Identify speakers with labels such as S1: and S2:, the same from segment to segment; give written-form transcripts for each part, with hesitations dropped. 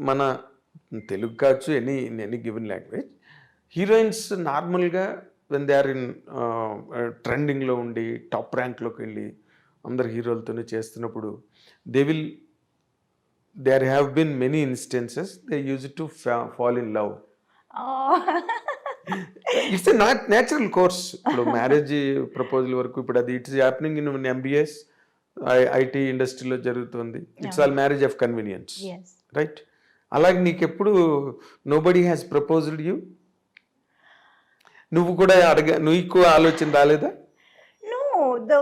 S1: మన తెలుగు కావచ్చు any given language heroines నార్మల్గా వెన్ దే ఆర్ ఇన్ ట్రెండింగ్లో ఉండి టాప్ ర్యాంక్లోకి వెళ్ళి అందరు హీరోలతోనే చేస్తున్నప్పుడు there have been many instances they used to fall in love. It's a natural course. ఇప్పుడు మ్యారేజ్ ప్రపోజల్ వరకు ఇప్పుడు అది it's happening in MBS IT ఇండస్ట్రీలో జరుగుతుంది. It's all marriage of convenience, right? అలాగే నీకెప్పుడు నోబడీ హ్యాస్ ప్రపోజ్డ్ యూ? నువ్వు కూడా నీకు ఆలోచన రాలేదా?
S2: No, the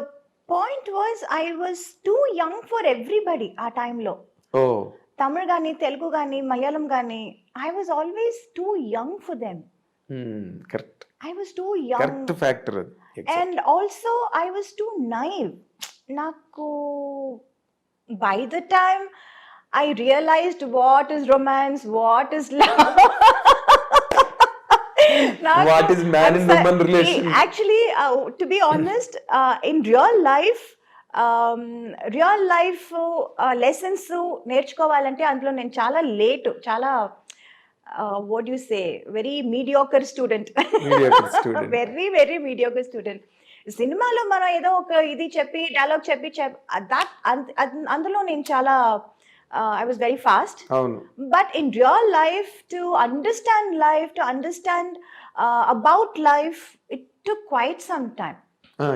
S2: point was I was too young for everybody ఆ టైంలో. తమిళ్ కానీ తెలుగు కానీ మలయాళం కానీ I was always too young for them.
S1: Correct.
S2: I was too young.
S1: Correct factor. Exactly.
S2: And also I was too naive. నాకు by the time I realized what is romance, what is love.
S1: What is man and woman relation?
S2: Actually, to be honest, in real life lessons నేర్చుకోవాలంటే అందులో నేను చాలా late, చాలా what do you say, very mediocre student. very very mediocre student. సినిమాలో మనం ఏదో ఒక ఇది చెప్పి డైలాగ్ చెప్పి అందులో నేను చాలా I was very fast. But in real life, to understand about life, it took quite some time.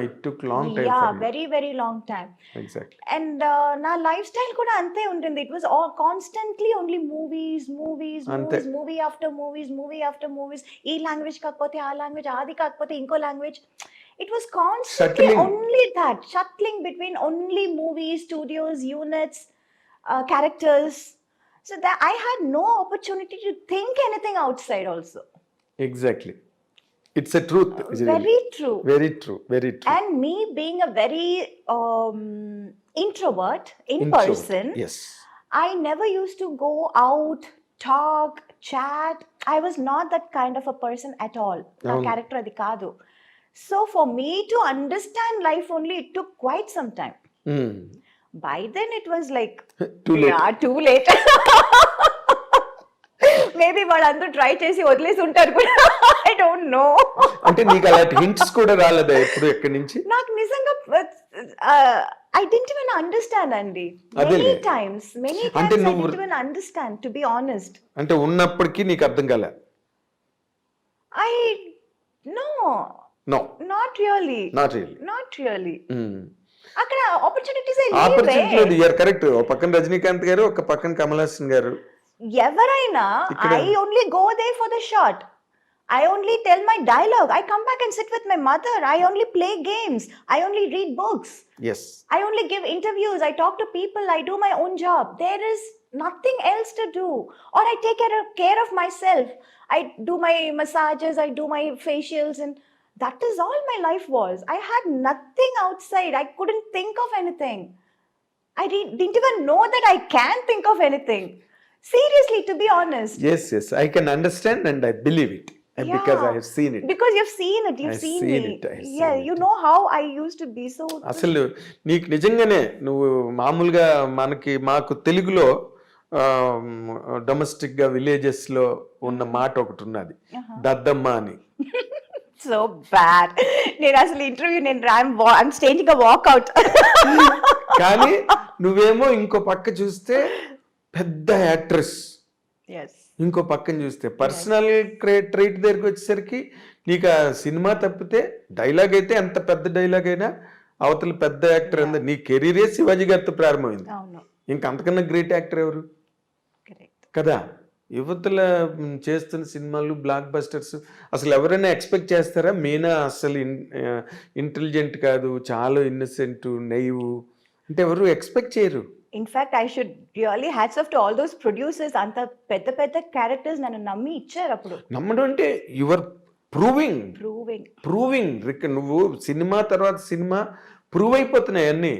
S1: It took long time.
S2: Yeah, very very long time.
S1: Exactly.
S2: And na lifestyle kuda ante untindi. It was all constantly only movies, movie after movies. Ee language kakapothe aa language, adi kakapothe inko language. It was constantly only that, shuttling between only movies, studios, units, characters. So that I had no opportunity to think anything outside also.
S1: Exactly. It's a truth.
S2: Very true.
S1: Very true. Very true.
S2: And me being a very introvert in person,
S1: yes,
S2: I never used to go out, talk, chat. I was not that kind of a person at all. Na character adi kaadu. So for me to understand life only, it took quite some time. By then it was like
S1: too late.
S2: Yeah, too late. Maybe వాళ్ళందరూ try చేసి వదిలేసి ఉంటారు కూడా. I don't no.
S1: అంటే నీకు అలాంటి hints కూడా రాలేదా ఎప్పుడు ఎక్కడి నుంచి?
S2: నాకు నిజంగా ఐ డిడ్ంట్ ఈవెన్ అండర్స్టాండ్ అండి. Many times I didn't even understand, to be honest.
S1: అంటే ఉన్నప్పటికీ నీకు అర్థం కాలే?
S2: I know not really. అక్కడ ఆపర్చునిటీస్
S1: లేదు. You are correct. ఒక పక్కన రజనీకాంత్ గారు, ఒక పక్కన కమల్ హాసన్ గారు.
S2: ఎవరైనా I only go there for the shot. I only tell my dialogue. I come back and sit with my mother. I only play games. I only read books.
S1: Yes.
S2: I only give interviews. I talk to people. I do my own job. There is nothing else to do. Or I take care of myself. I do my massages. I do my facials, and that is all my life was. I had nothing outside. I couldn't think of anything. I didn't even know that I can think of anything. Seriously, to be honest.
S1: Yes, I can understand and I believe it. And because I have seen it.
S2: Because you've seen it, you've seen me. Yeah, you know how I used to be so.
S1: అసలు నీకు నిజంగానే నువ్వు మామూలుగా మాకు తెలుగులో domestic గా villages లో ఉన్న మాట ఒకటి ఉన్నది, దద్దమ్మ అని.
S2: So bad. నేను అసలు interview I'm staging a walkout.
S1: కానీ నువ్వేమో ఇంకో పక్క చూస్తే పెద్ద యాక్ట్రెస్, ఇంకో పక్కన చూస్తే పర్సనల్ ట్రైట్ దగ్గరికి వచ్చేసరికి నీకు ఆ సినిమా తప్పితే డైలాగ్ అయితే ఎంత పెద్ద డైలాగ్ అయినా అవతల పెద్ద యాక్టర్ అంద. నీ కెరీరే శివాజీ గారితో ప్రారంభమైంది. ఇంకా అంతకన్నా గ్రేట్ యాక్టర్ ఎవరు కదా? యువతల చేస్తున్న సినిమాలు బ్లాక్ బస్టర్స్. అసలు ఎవరైనా ఎక్స్పెక్ట్ చేస్తారా మీనా అసలు ఇంటెలిజెంట్ కాదు, చాలా ఇన్నసెంట్, నైవ్ అంటే ఎవరు ఎక్స్పెక్ట్ చేయరు.
S2: In fact, I should really hats off to all those producers. అంత పెద్ద పెద్ద క్యారెక్టర్స్ నన్ను నమ్మి ఇచ్చారు. అప్పుడు
S1: నమ్మడం అంటే యువర్ ప్రూవింగ్ నువ్వు సినిమా తర్వాత సినిమా ప్రూవ్ అయిపోతున్నాయి అన్నీ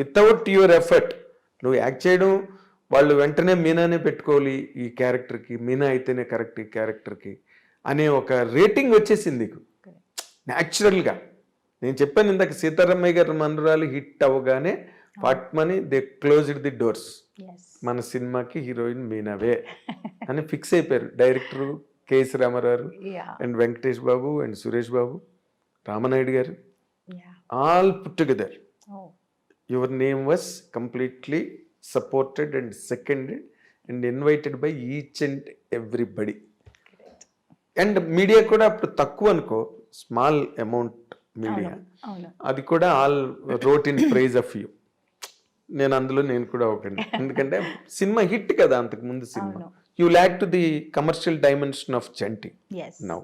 S1: వితౌట్ యువర్ ఎఫర్ట్. నువ్వు యాక్ట్ చేయడం, వాళ్ళు వెంటనే మీనానే పెట్టుకోవాలి ఈ క్యారెక్టర్కి, మీనా అయితేనే కరెక్ట్ ఈ క్యారెక్టర్కి అనే ఒక రేటింగ్ వచ్చేసింది నీకు న్యాచురల్గా. నేను చెప్పాను ఇందాక సీతారామయ్య గారి మనరాలు హిట్ అవ్వగానే పట్మని they closed the doors.
S2: Yes
S1: మన సినిమాకి హీరోయిన్ మీనావే అని ఫిక్స్ అయిపోయారు director KS Ramarao
S2: yeah
S1: and Venkatesh Babu and Suresh Babu, Ramanaidu garu,
S2: yeah
S1: all put together.
S2: Oh
S1: your name was completely supported and seconded and invited by each and everybody. And media కూడా అప్పుడు తక్కువ అనుకో, small amount media,
S2: అవును
S1: అది కూడా all wrote in praise of you. నేను కూడా ఒకటి, ఎందుకంటే సినిమా హిట్ కదా అంతకు ముందు సినిమా.
S2: అవును
S1: you lack to the commercial dimension of Chanti
S2: as
S1: now,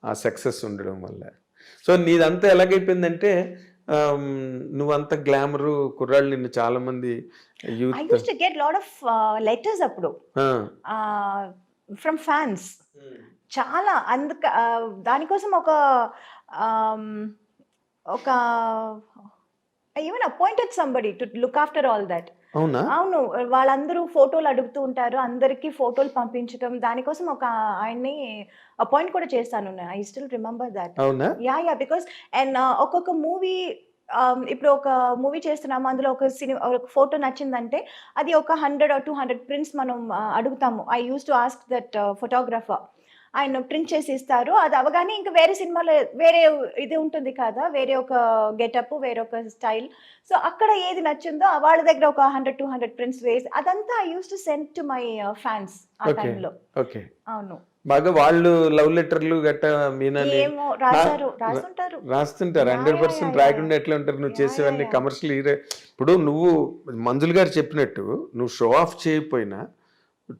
S1: ఆ సక్సెస్ ఉండడం వల్ల. సో నీదంతా ఎలాగైపోయిందంటే నువ్వంత గ్లామరు కుర్రాళ్ళు నిన్ను చాలా మంది
S2: I
S1: youth
S2: used to get lot of letters అప్పుడు ఫ్రమ్ ఫ్యాన్స్ చాలా దానికోసం ఒక even appointed somebody to look after all that.
S1: అవునా?
S2: అవును వాళ్ళందరూ ఫోటోలు అడుగుతూ ఉంటారు, అందరికీ ఫోటోలు పంపించడం, దానికోసం ఒక ఆయన్ని అపాయింట్ కూడా చేస్తాను. I still remember that.
S1: అవునా?
S2: యా బికాస్ అండ్ ఒక్కొక్క మూవీ ఇప్పుడు ఒక మూవీ చేస్తున్నాము, అందులో ఒక ఫోటో నచ్చిందంటే అది ఒక 100 or 200 ప్రింట్స్ మనం అడుగుతాము. I use to ask that photographer, ఆయన ప్రింట్ చేసి ఇస్తారు. అది అవగానే ఇంకా వేరే సినిమాలో వేరే ఇది ఉంటుంది కదా, వేరే ఒక గెటప్, వేరే ఒక స్టైల్. సో అక్కడ ఏది నచ్చిందో వాళ్ళ దగ్గర ఒక 100-200 ప్రింట్స్ వేసి అదంతా I use to send to my fans ఆ
S1: ఓకే
S2: టైంలో.
S1: ఓకే.
S2: అవును
S1: బాగా వాళ్ళు లవ్ లెటర్లు గట్ట మీనాని
S2: ఏమో రాస్తుంటారు.
S1: రాస్తుంటారు.
S2: యా,
S1: 100%
S2: యా,
S1: రాయకుండా ఎట్లా ఉంటారు? నువ్వు
S2: యా,
S1: చేసేవన్నీ
S2: యా.
S1: Commercial hero. ఇప్పుడు నువ్వు మంజుల్ గారు చెప్పినట్టు నువ్వు షో ఆఫ్ చేయకపోయినా,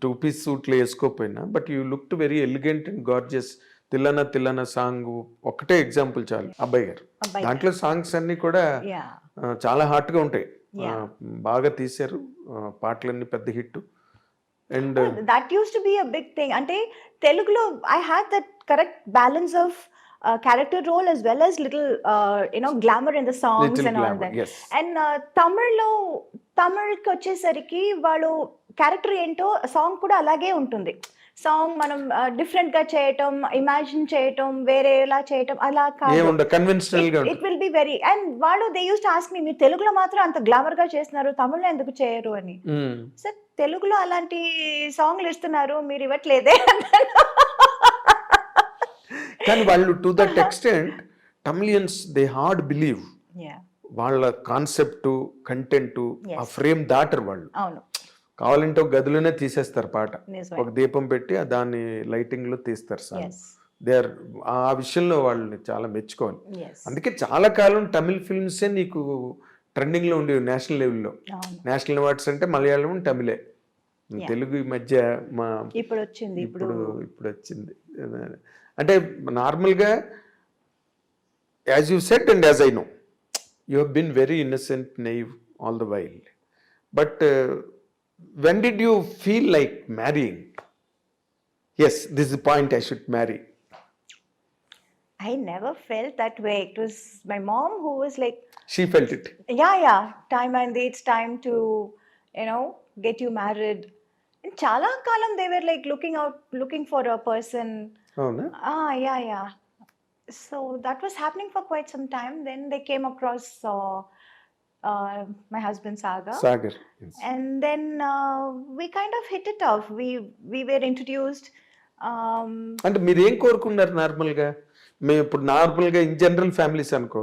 S1: 2-piece సూట్లు వేసుకోకపోయినా, but you looked very elegant and gorgeous. Thillana Thillana song ఒకటే ఎగ్జాంపుల్ చాలు, అబ్బాయి గారు.
S2: అబ్బాయి
S1: దాంట్లో సాంగ్స్ అన్ని కూడా
S2: యా
S1: చాలా హాట్గా ఉంటాయి.
S2: Yeah.
S1: బాగా తీశారు, పాటలన్నీ పెద్ద hit. And
S2: that used to be a big thing. అంటే తెలుగులో I had that correct balance of character role as well as little glamour in the songs
S1: little
S2: and all
S1: glamour,
S2: that.
S1: Yes.
S2: And తమిళ్కి వచ్చేసరికి వాళ్ళు character ఏంటో song కూడా అలాగే ఉంటుంది. Song మనం డిఫరెంట్ గా చేయటం, ఇమాజిన్ చేయటం, వేరేలా చేయటం అలా కాదు.
S1: ఏముండ కన్వెన్షనల్ గా
S2: it will be very. And వాళ్ళు they used to ask me, మీరు తెలుగులో మాత్రం అంత గ్లామర్ గా చేస్తున్నారు, తమిళ్లో ఎందుకు చేయరు అని. సార్ తెలుగులో అలాంటి సాంగ్లు ఇస్తున్నారు, మీరు ఇవ్వట్లేదే
S1: కానీ వాళ్ళు to that extent Tamilians they hard believe. వాళ్ళ కాన్సెప్ట్ కంటెంట్ ఆ ఫ్రేమ్ దాటరు వాళ్ళు.
S2: అవును
S1: కావాలంటే ఒక గదిలోనే తీసేస్తారు పాట,
S2: నిజమే.
S1: ఒక దీపం పెట్టి దాన్ని లైటింగ్ లో తీస్తారు సార్.
S2: Yes.
S1: దే ఆర్ ఆ విషయంలో వాళ్ళని చాలా మెచ్చుకోవాలి.
S2: Yes.
S1: అందుకే చాలా కాలం తమిళ్ ఫిల్మ్సే నీకు ట్రెండింగ్ లో ఉండేవి నేషనల్ లెవెల్లో.
S2: అవును
S1: నేషనల్ అవార్డ్స్ అంటే మలయాళం, తమిళే. తెలుగు ఈ మధ్య మా
S2: ఇప్పుడు వచ్చింది.
S1: ఇప్పుడు వచ్చింది. అంటే నార్మల్గా as you said and as I know you have been very innocent, naive all the while. But when did you feel like marrying? Yes, this is the point, I should marry.
S2: I never felt that way. It was my mom who was like,
S1: She felt it.
S2: yeah, time and it's time to get you married. And chala kalam they were like looking for a person.
S1: Oh no.
S2: Yeah. So that was happening for quite some time. Then they came across my husband Sagar.
S1: Yes.
S2: And then we kind of hit it off. We were introduced.
S1: అంటే మీరు ఏం కోరుకున్నారు నార్మల్గా? మేము ఇప్పుడు నార్మల్గా in general families అనుకో,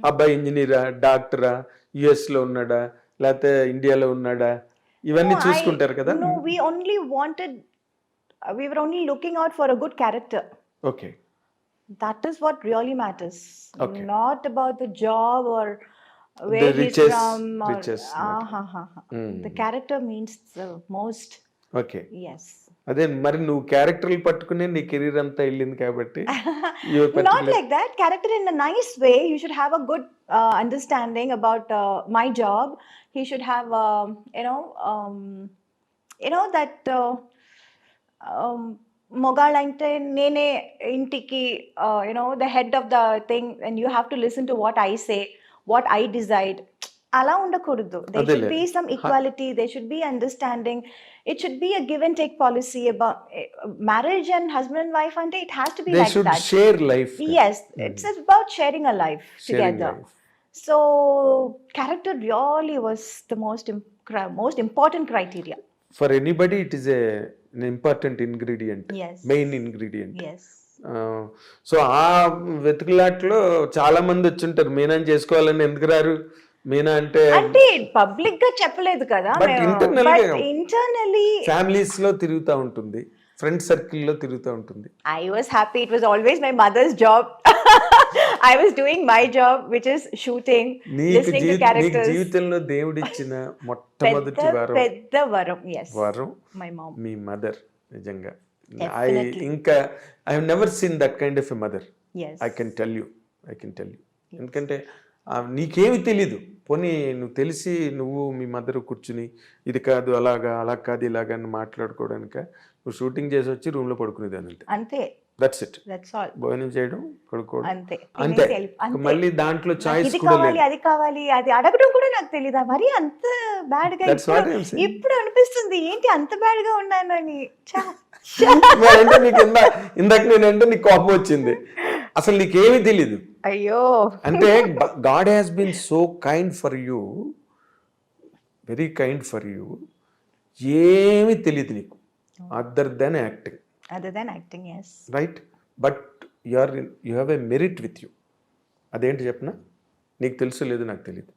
S1: అబ్బాయి ఇంజనీరా, డాక్టరా, యుఎస్ లో ఉన్నాడా, లేకపోతే ఇండియాలో ఉన్నాడా, ఇవన్నీ చూసుకుంటారు కదా.
S2: No, we were only looking out for a good character.
S1: Okay.
S2: That is what really matters.
S1: Okay.
S2: Not about the job or where
S1: The
S2: he's
S1: riches,
S2: from. The character means the most.
S1: Okay.
S2: Yes.
S1: అదే మరి నువ్వు క్యారెక్టర్లు పట్టుకునే నీ career అంతా వెళ్ళింది కాబట్టి.
S2: Not like that. Character in a nice way. You should have a good understanding about my job. He should have, that మొగాళ్ళంటే నేనే ఇంటికి the head of the thing, and you have to listen to what I say, what I decide. అలా ఉండకూడదు. There should be some equality, there should be understanding. It should be a give and take policy about marriage and husband and wife, and it has to be
S1: They
S2: like
S1: should
S2: that.
S1: share life.
S2: Yes, it's about sharing a life
S1: Sharing
S2: together.
S1: life.
S2: So character really was the most important criteria.
S1: For anybody, it is an important ingredient.
S2: Yes.
S1: Main ingredient.
S2: Yes.
S1: So ఆ వెతుకులాట్లో చాలా మంది వచ్చుంటారు మీనాని చేసుకోవాలని. ఎందుకు రారు? మీనా అంటే
S2: public గా చెప్పలేదు కదా,
S1: But
S2: ఇంటర్నల్లీ
S1: ఫ్యామిలీస్ లో తిరుగుతూ ఉంటుంది, ఫ్రెండ్ సర్కిల్లో తిరుగుతూ ఉంటుంది.
S2: I was happy. It was always my mother's job. I was doing my job, which is shooting, listening to
S1: నీకు
S2: characters.
S1: జీవితంలో దేవుడిచ్చిన మొట్టమొదటి
S2: పెద్ద వరం. Yes.
S1: వరం
S2: My mom.
S1: Me mother. నిజంగా
S2: Definitely.
S1: I have never seen that kind of a mother.
S2: Yes.
S1: I can tell you. ఎందుకంటే నీకేమి తెలీదు. పోనీ నువ్వు తెలిసి నువ్వు మీ మదర్ కూర్చుని ఇది కాదు అలా కాదు ఇలాగా అని మాట్లాడుకోవడానిక నువ్వు షూటింగ్ చేసి వచ్చి రూమ్లో పడుకునేదాన్ని.
S2: అంతే.
S1: That's it.
S2: That's all.
S1: భోజనం చేయడం, పడుకోవడం,
S2: అంతే.
S1: అంతే. మళ్ళీ దాంట్లో చాయిస్
S2: ఇది
S1: కూడా
S2: కావాలి,
S1: లేదు.
S2: అది కావాలి, అది అడగడం కూడా నాకు తెలీదా మరి అంత బ్యాడ్ గా.
S1: That's what I'm saying.
S2: ఇప్పుడు అనిపిస్తుంది ఏంటి అంత బ్యాడ్ గా ఉన్నానని.
S1: అంటే నీకు ఇందాక నేనంటే నీకు కోపం వచ్చింది. అసలు నీకేమీ తెలీదు.
S2: అయ్యో. అంటే
S1: God has been so kind for you, very kind for you. ఏమీ తెలియదు నీకు other than acting.
S2: yes.
S1: Right. But you have a merit with you. అదేంటి చెప్పనా? నీకు తెలుసు లేదు నాకు తెలియదు.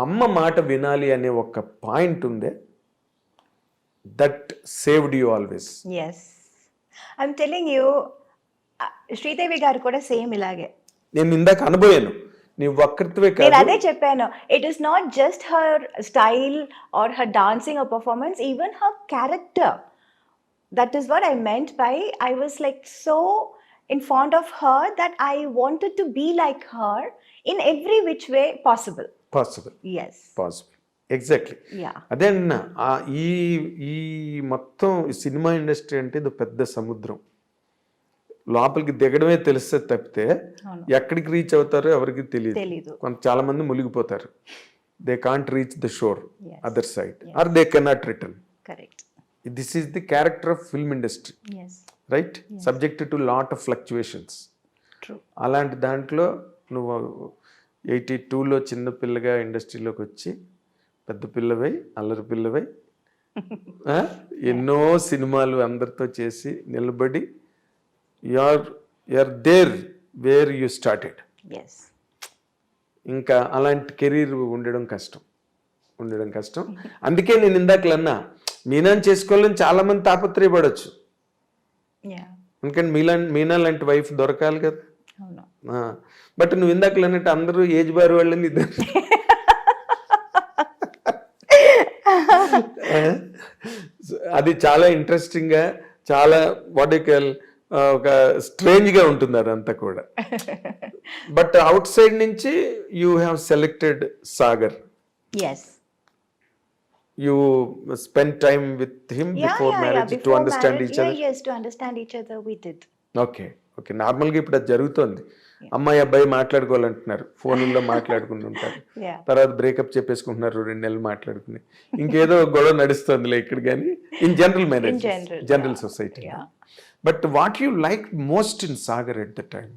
S1: అమ్మ మాట వినాలి అనే ఒక పాయింట్ ఉందే, that saved you always.
S2: yes. I'm telling you, Sridevi గారు కూడా సేమ్ ఇలాగే.
S1: నేను ఇందాక అనుభవాను. నీ వక్రత్వే
S2: నేను
S1: కాదు,
S2: అదే చెప్పాను. It is not just her style or her dancing or performance, even her character. That is what I meant by I was like so in fond of her that I wanted to be like her in every which way possible.
S1: Possible. Exactly.
S2: Yeah.
S1: అదే అన్న. ఈ మొత్తం cinema industry అంటే ఇది పెద్ద సముద్రం. లోపలికి దిగడమే తెలిస్తే తప్పితే ఎక్కడికి రీచ్ అవుతారో ఎవరికి తెలియదు. చాలా మంది మునిగిపోతారు. They can't reach the shore other side or they cannot return.
S2: Correct.
S1: This is the character of film industry. Right. Subject to lot of fluctuations. అలాంటి దాంట్లో నువ్వు 82లో చిన్న పిల్లగా ఇండస్ట్రీలోకి వచ్చి పెద్ద పిల్లవై, అల్లరి పిల్లవై, ఎన్నో సినిమాలు అందరితో చేసి నిలబడి you're there where you started.
S2: Yes.
S1: ఇంకా అలాంటి కెరీర్ ఉండడం కష్టం. అందుకే నేను ఇందాకలన్నా మీనాని చేసుకోవాలని చాలా మంది తాపత్రయపడవచ్చు. ఎందుకంటే మీనా లాంటి వైఫ్ దొరకాలి కదా. బట్ నువ్వు ఇందాకలన్నట్టు అందరూ ఏజ్ బార్ వాళ్ళని అది చాలా ఇంట్రెస్టింగ్గా, చాలా వాట్ యు కాల్ ఒక స్ట్రేంజ్గా ఉంటుంది అదంతా కూడా. బట్ అవుట్ సైడ్ నుంచి you have selected Sagar. You spent time with him before marriage to understand each other?
S2: Yes, to understand each other we did.
S1: Okay. నార్మల్గా ఇప్పుడు అది జరుగుతోంది. అమ్మాయి అబ్బాయి మాట్లాడుకోవాలంటున్నారు, ఫోన్లో మాట్లాడుకుని ఉంటారు, తర్వాత బ్రేకప్ చెప్పేసుకుంటున్నారు, 2 నెలలు మాట్లాడుకుని ఇంకేదో గొడవ నడుస్తుందిలే ఇక్కడ. కానీ in general marriage, general society. But what you like most in Sagar at the time?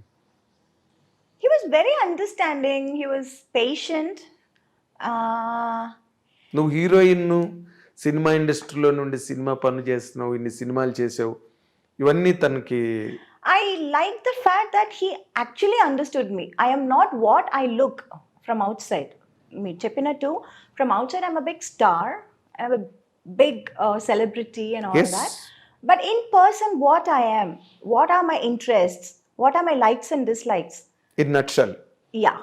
S2: He was very understanding, he was patient.
S1: నువ్వు హీరోయిన్, సినిమా ఇండస్ట్రీలో నుండి సినిమా పనులు చేస్తున్నావు, ఇన్ని సినిమాలు చేసావు, ఇవన్నీ తనకి.
S2: I like the fact that he actually understood me. I am not what I look from outside. Me cheppinattu, from outside I'm a big star, I'm a big celebrity and all that. But in person, what I am, what are my interests, what are my likes and dislikes.
S1: In nutshell.
S2: Yeah.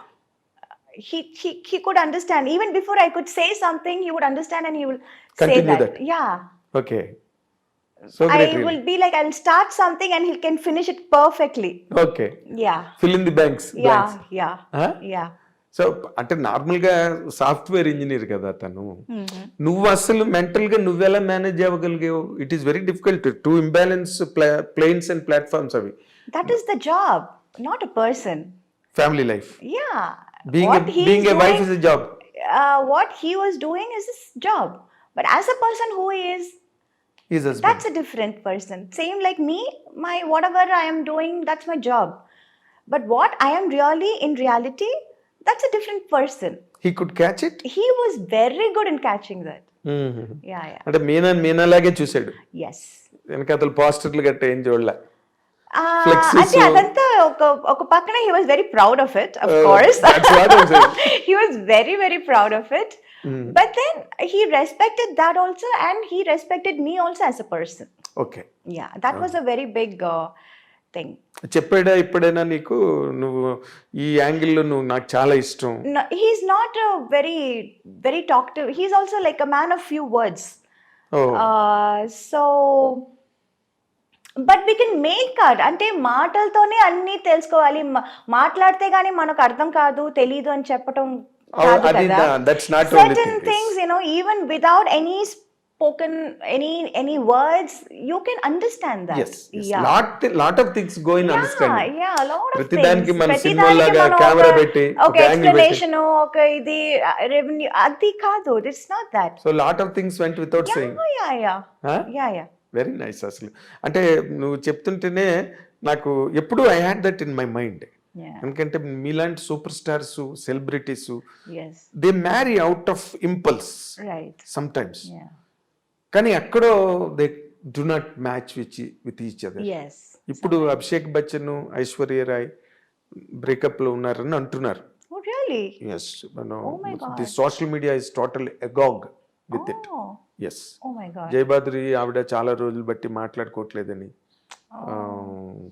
S2: He could understand. Even before I could say something, he would understand and he will
S1: continue
S2: say that. Yeah.
S1: Okay. So great.
S2: I will be like, I'll start something and he can finish it perfectly.
S1: Okay.
S2: Yeah.
S1: Fill in the blanks.
S2: Yeah.
S1: Huh?
S2: Yeah.
S1: So అంటే నార్మల్గా software engineer కదా తను. నువ్వు అసలు మెంటల్గా నువ్వెలా manage అవ్వగలిగావు? It is very difficult to imbalance planes and platforms. అవి
S2: that is the job, not a person.
S1: Family life.
S2: Yeah.
S1: Being a wife is a job.
S2: What he was doing is his job. But as a person who is
S1: his husband,
S2: that's a different person. Same like me, my whatever I am doing, that's my job. But what I am really in reality, that's a different person.
S1: He could catch it.
S2: He was very good in catching that. Yeah.
S1: అంటే మీనాలాగే చూసాడు.
S2: Yes.
S1: వెనకాతల పోస్టర్లు గట్ట ఏం చూడలే.
S2: అంటే అదంతా ఒక పక్కన he was very proud of it, of course.
S1: That's what I'm saying.
S2: He was very, very proud of it. But then he respected that also, and he respected me also as a person.
S1: Okay.
S2: Yeah, that was a very big thing.
S1: చెప్పాడా ఇప్పుడైనా నీకు నువ్వు ఈ యాంగిల్లో నువ్వు నాకు చాలా ఇష్టం?
S2: No, he's not a very, very talkative. He's also like a man of few words. So but we can make out, అంటే మాటలతోనే అన్ని తెలుసుకోవాలి, మాట్లాడితే గానీ మనకు అర్థం కాదు తెలీదు అని చెప్పటం కాదు కదా. Certain things, you know, even without any spoken any words, you can understand that.
S1: Yes. lot of things go in understanding.
S2: Yeah, a lot of
S1: ప్రతి
S2: things.
S1: దానికి మన సినిమా లాగా కెమెరా పెట్టి
S2: ఒక ఎక్స్ప్లనేషన్, ఒక ఇది రెవెన్యూ, అది కాదు. It's not that.
S1: So lot of things went without saying.
S2: Yeah.
S1: Very nice. అసలు అంటే నువ్వు చెప్తుంటేనే నాకు ఎప్పుడు I had that in my mind. ఎందుకంటే మీలాంటి super stars, celebrities, they marry out of impulse some times, కానీ ఎక్కడో they do not match with each other. ఇప్పుడు అభిషేక్ బచ్చన్, ఐశ్వర్య రాయ్ బ్రేకప్ లో ఉన్నారని అంటున్నారు. Yes, the social media is totally agog with it. Yes.
S2: Oh my God.
S1: జయబాద్రి ఆవిడ చాలా రోజులు బట్టి మాట్లాడుకోవట్లేదని,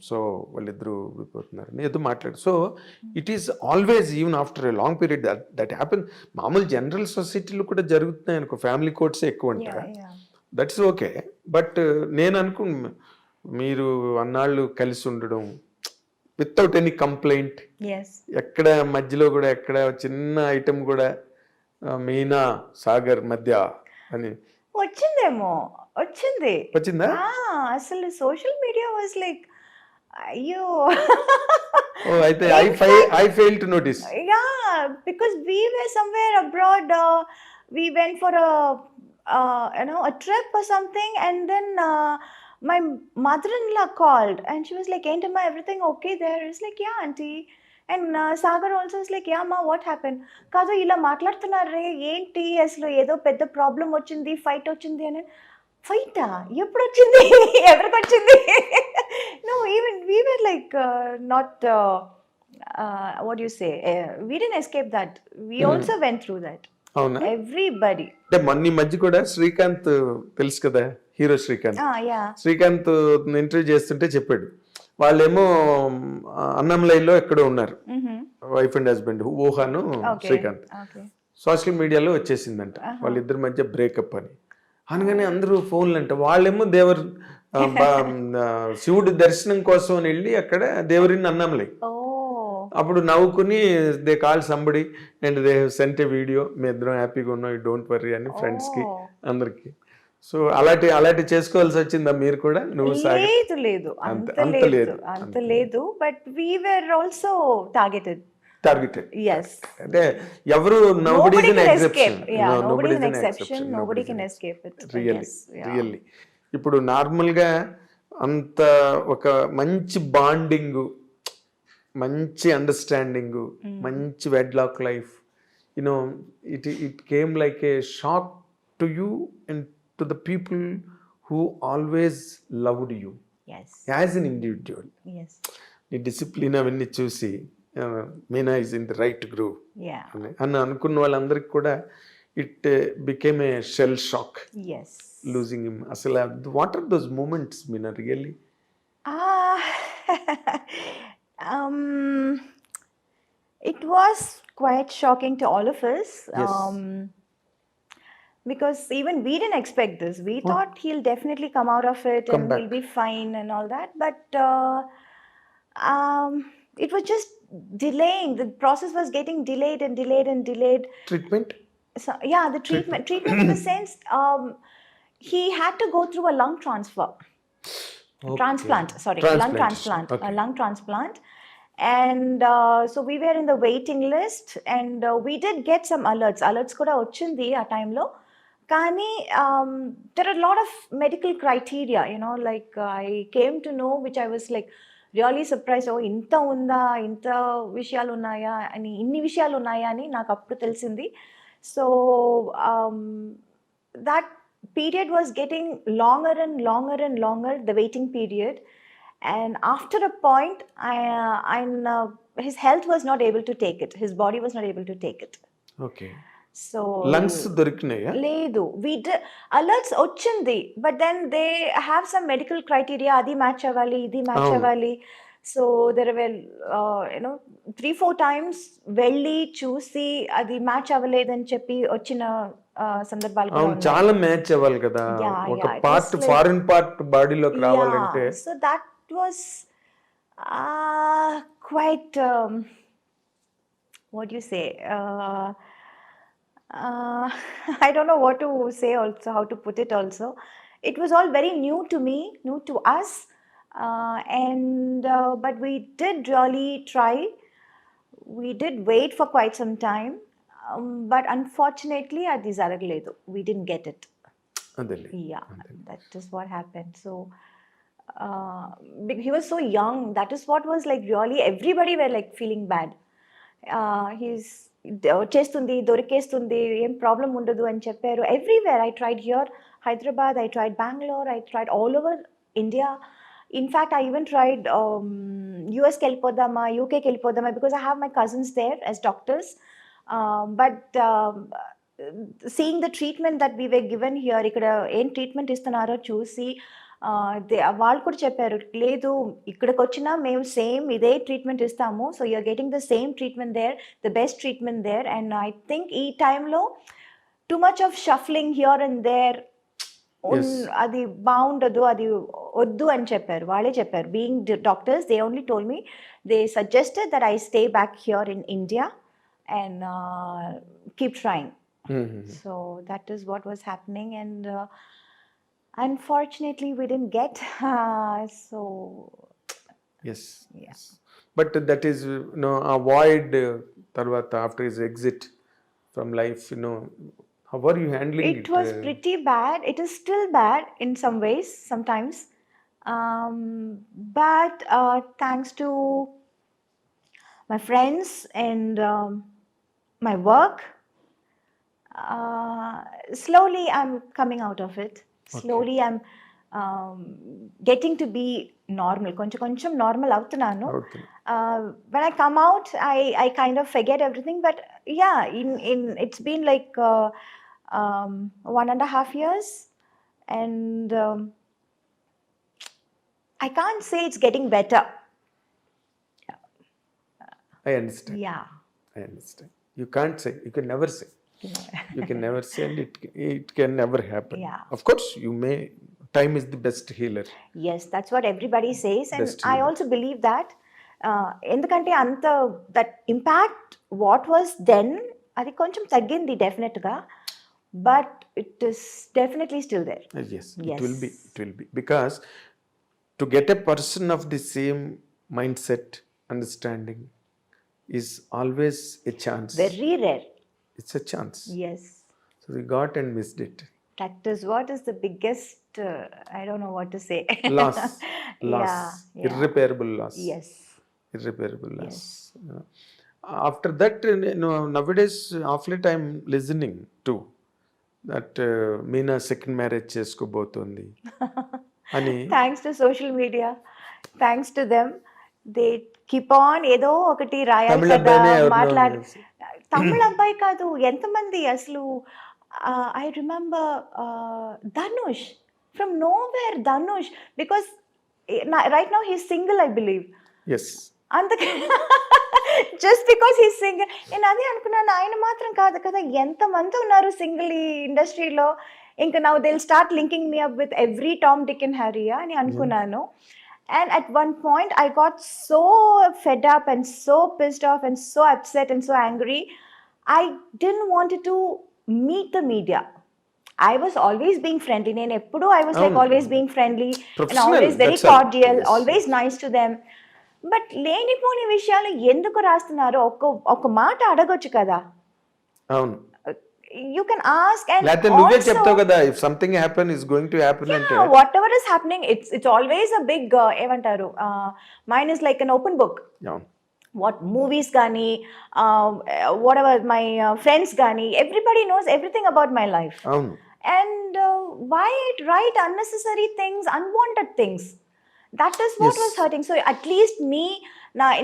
S1: సో వాళ్ళిద్దరూ విడిపోతున్నారని ఏదో మాట్లాడు. So it is always, even after a long period that happen. మామూలు జనరల్ సొసైటీలో కూడా జరుగుతున్నాయి అనుకో, ఫ్యామిలీ కోర్ట్సే ఎక్కువ అంటారా, దట్స్ ఓకే. బట్ నేను అనుకున్నా మీరు అన్నాళ్ళు కలిసి ఉండడం వితౌట్ ఎనీ కంప్లైంట్, ఎక్కడ మధ్యలో కూడా ఎక్కడ చిన్న ఐటమ్ కూడా మీనా సాగర్ మధ్య అని వచ్చిందా?
S2: అసలు సోషల్ మీడియా వాజ్ లైక్, అయ్యో.
S1: అయితే I failed to notice.
S2: Yeah, because we were somewhere abroad, we went for a trip or something, and then my mother-in-law called and she was like, "Ain't everything okay there?" It's like, "Yeah, auntie." And Sagar also is like, "Yeah ma, what happened?" కాదు ఇలా మాట్లాడుతున్నారే ఏంటి, అసలు ఏదో పెద్ద problem వచ్చింది, fight వచ్చింది అని. ఫైటా ఎప్పుడు వచ్చింది, ఎవరికి వచ్చింది? No, even we were like not what do you say, we didn't escape that, we also went through that.
S1: అవునా?
S2: Everybody.
S1: అంటే మొన్న మధ్య కూడా శ్రీకాంత్ తెలుసు కదా, హీరో శ్రీకాంత్. శ్రీకాంత్ ఇంటర్వ్యూ చేస్తుంటే చెప్పాడు, వాళ్ళేమో అన్నంలైలో ఎక్కడో ఉన్నారు, వైఫ్ అండ్ హస్బెండ్, ఊహాను శ్రీకాంత్. సోషల్ మీడియాలో వచ్చేసిందంట వాళ్ళిద్దరి మధ్య బ్రేకప్ అని. అనగానే అందరూ ఫోన్లు అంట, వాళ్ళేమో శివుడి దర్శనం కోసం అని వెళ్ళి అక్కడ దేవరిని అన్నంలై. అప్పుడు నవ్వుకుని they call somebody and they sent a video, మీ ఇద్దరం హ్యాపీగా ఉన్నాం, యూ డోంట్ వర్రీ అని ఫ్రెండ్స్కి అందరికి. సో అలాంటి చేసుకోవాల్సి వచ్చిందా మీరు కూడా? నువ్వు
S2: లేదు అంత లేదు, but we were also targeted. Yes.
S1: అంటే ఎవరు nobody is an exception.
S2: Nobody can escape it.
S1: Really. ఇప్పుడు నార్మల్గా అంత ఒక మంచి బాండింగ్, మంచి అండర్స్టాండింగ్, మంచి wedlock life, you know it came like A shock to you and to the people who always loved you as an individual. నీ discipline అవన్నీ చూసి Meena is in the right groove అని అనుకున్న వాళ్ళందరికీ కూడా it became a shell shock losing him. అసలు what are those moments Meena really?
S2: It was quite shocking to all of us. Because even we didn't expect this. We thought he'll definitely come out of it and he'll be fine and all that. But it was just delaying. The process was getting delayed.
S1: Treatment?
S2: So, yeah, the treatment in the sense, he had to go through a lung transplant. Lung transplant.
S1: Okay.
S2: A lung transplant. And so we were in the waiting list, and we did get some alerts kuda ochindi a time lo. Kani there are a lot of medical criteria, you know, like I came to know, which I was like really surprise, oh ఇంత ఉందా, ఇంత విషయాలు ఉన్నాయా అని, ఇన్ని విషయాలు ఉన్నాయా అని నాకు అప్పుడు తెలిసింది. So that period was getting longer and longer and longer, the waiting period. And after a point, his health was not able to take it. His body was not able to take it.
S1: Okay.
S2: So
S1: lungs దొరికినాయా?
S2: లేదు, alerts వచ్చింది, but then they have some medical criteria, అది match అవ్వాలి, ఇది match
S1: అవును.
S2: అవ్వాలి. So there well 3-4 times వెళ్ళి చూసి అది మ్యాచ్ అవ్వలేదని చెప్పి వచ్చిన సందర్భాలు కూడా
S1: అవును,
S2: ఉన్నాయి.
S1: చాలా మ్యాచ్ అవ్వాలి కదా.
S2: Yeah,
S1: ఒక
S2: yeah, it
S1: part,
S2: was like-
S1: foreign part బాడీలోకి రావాలంటే.
S2: Yeah, so that was quite what do you say? I don't know what to say also, how to put it also. It was all very new to me, new to us, but we did really try. We did wait for quite some time, but unfortunately, అది జరగలేదు. We didn't get it.
S1: అదేలే.
S2: Yeah, that is what happened. So he was so young. That is what was like really everybody were like feeling bad. He's చేస్తుంది, దొరికేస్తుంది, ఏం problem ఉండదు అని చెప్పారు. Everywhere I tried, here Hyderabad, I tried Bengaluru, I tried all over India. In fact I even tried యూఎస్కి వెళ్ళిపోదామా, యూకేకి వెళ్ళిపోదామా, because I have my cousins there as doctors. But seeing the treatment that we we given here, ఇక్కడ ఏం treatment ఇస్తున్నారో చూసి వాళ్ళు కూడా చెప్పారు, లేదు ఇక్కడికి వచ్చినా మేము సేమ్ ఇదే ట్రీట్మెంట్ ఇస్తాము. So you're getting the same treatment there, the best treatment there. And I think ఈ టైంలో too much of shuffling here and there అది బాగుండదు, అది వద్దు అని చెప్పారు, వాళ్ళే చెప్పారు. Being doctors, they only told me, they suggested that I stay back here in India and keep trying. So that is what was happening, and unfortunately we didn't get. So
S1: yes,
S2: yeah.
S1: yes. But that is, avoid tarvata, after his exit from life, how are you handling it?
S2: It was pretty bad. It is still bad in some ways sometimes, but thanks to my friends and my work, slowly I'm coming out of it. Slowly I'm getting to be normal. కొంచెం normal అవుతున్నాను.
S1: Okay.
S2: When I come out, I kind of forget everything. But yeah, it's been like 1.5 years, and I can't say it's getting better.
S1: I understand.
S2: Yeah.
S1: I understand. You can't say. You can never say. You can never say, and it can never happen.
S2: Yeah.
S1: Of course, you may. Time is the best healer.
S2: Yes, that's what everybody says, and
S1: Best
S2: I
S1: healer.
S2: also believe that. ఎందుకంటే అంత that impact what was then అది కొంచెం తగ్గింది డెఫినెట్గా, but it is definitely still there.
S1: Yes, it
S2: Yes.
S1: will be. It will be, because to get a person of the same mindset, understanding, is always a chance.
S2: Very rare.
S1: It's a chance.
S2: Yes,
S1: So we got and missed it.
S2: That is what is the biggest, I don't know what to say.
S1: Loss. Loss.
S2: Yeah.
S1: Irreparable loss.
S2: Yes.
S1: Irreparable loss. After that, nowadays, of late I'm listening to that Meena second marriage చేసుకోబోతోంది అని.
S2: Thanks to social media, thanks to them, they keep on ఏదో ఒకటి రాయాలి
S1: తమిళ
S2: కదా,
S1: అబ్బాయినే ఎవరినో
S2: మాట్లాడి. తమిళ అబ్బాయి కాదు, ఎంతమంది అసలు. I remember Dhanush, from nowhere Dhanush, because right now he's single, I believe.
S1: Yes.
S2: అందుకే జస్ట్ బికాస్ హీ సింగిల్, నేను అదే అనుకున్నాను, ఆయన మాత్రం కాదు కదా, ఎంతమంది ఉన్నారు సింగిల్ ఈ ఇండస్ట్రీలో. ఇంకా now they will start linking me up with every Tom, Dick and Harry అని అనుకున్నాను. And at one point I got so fed up and so pissed off and so upset and so angry. I didn't want to meet the media. I was always being friendly. నేను ఎప్పుడు I was like always being friendly and
S1: Professional,
S2: always very
S1: that's all.
S2: cordial,
S1: Yes.
S2: always nice to them. But లేనిపోని విషయాలు ఎందుకు రాస్తున్నారు? ఒక మాట అడగొచ్చు కదా.
S1: అవును.
S2: you can ask. And
S1: లేకపోతే నువ్వే
S2: also,
S1: చెప్తావు కదా, if something happen is going to happen అంటే
S2: yeah, whatever is happening, it's always a big ఏమంటారు, mine is like an open book.
S1: అవును
S2: What movies gani, whatever my friends gani, everybody knows everything about my life.
S1: అవును
S2: And why write unnecessary things, unwanted things? That is what
S1: Yes.
S2: was hurting. So at least me,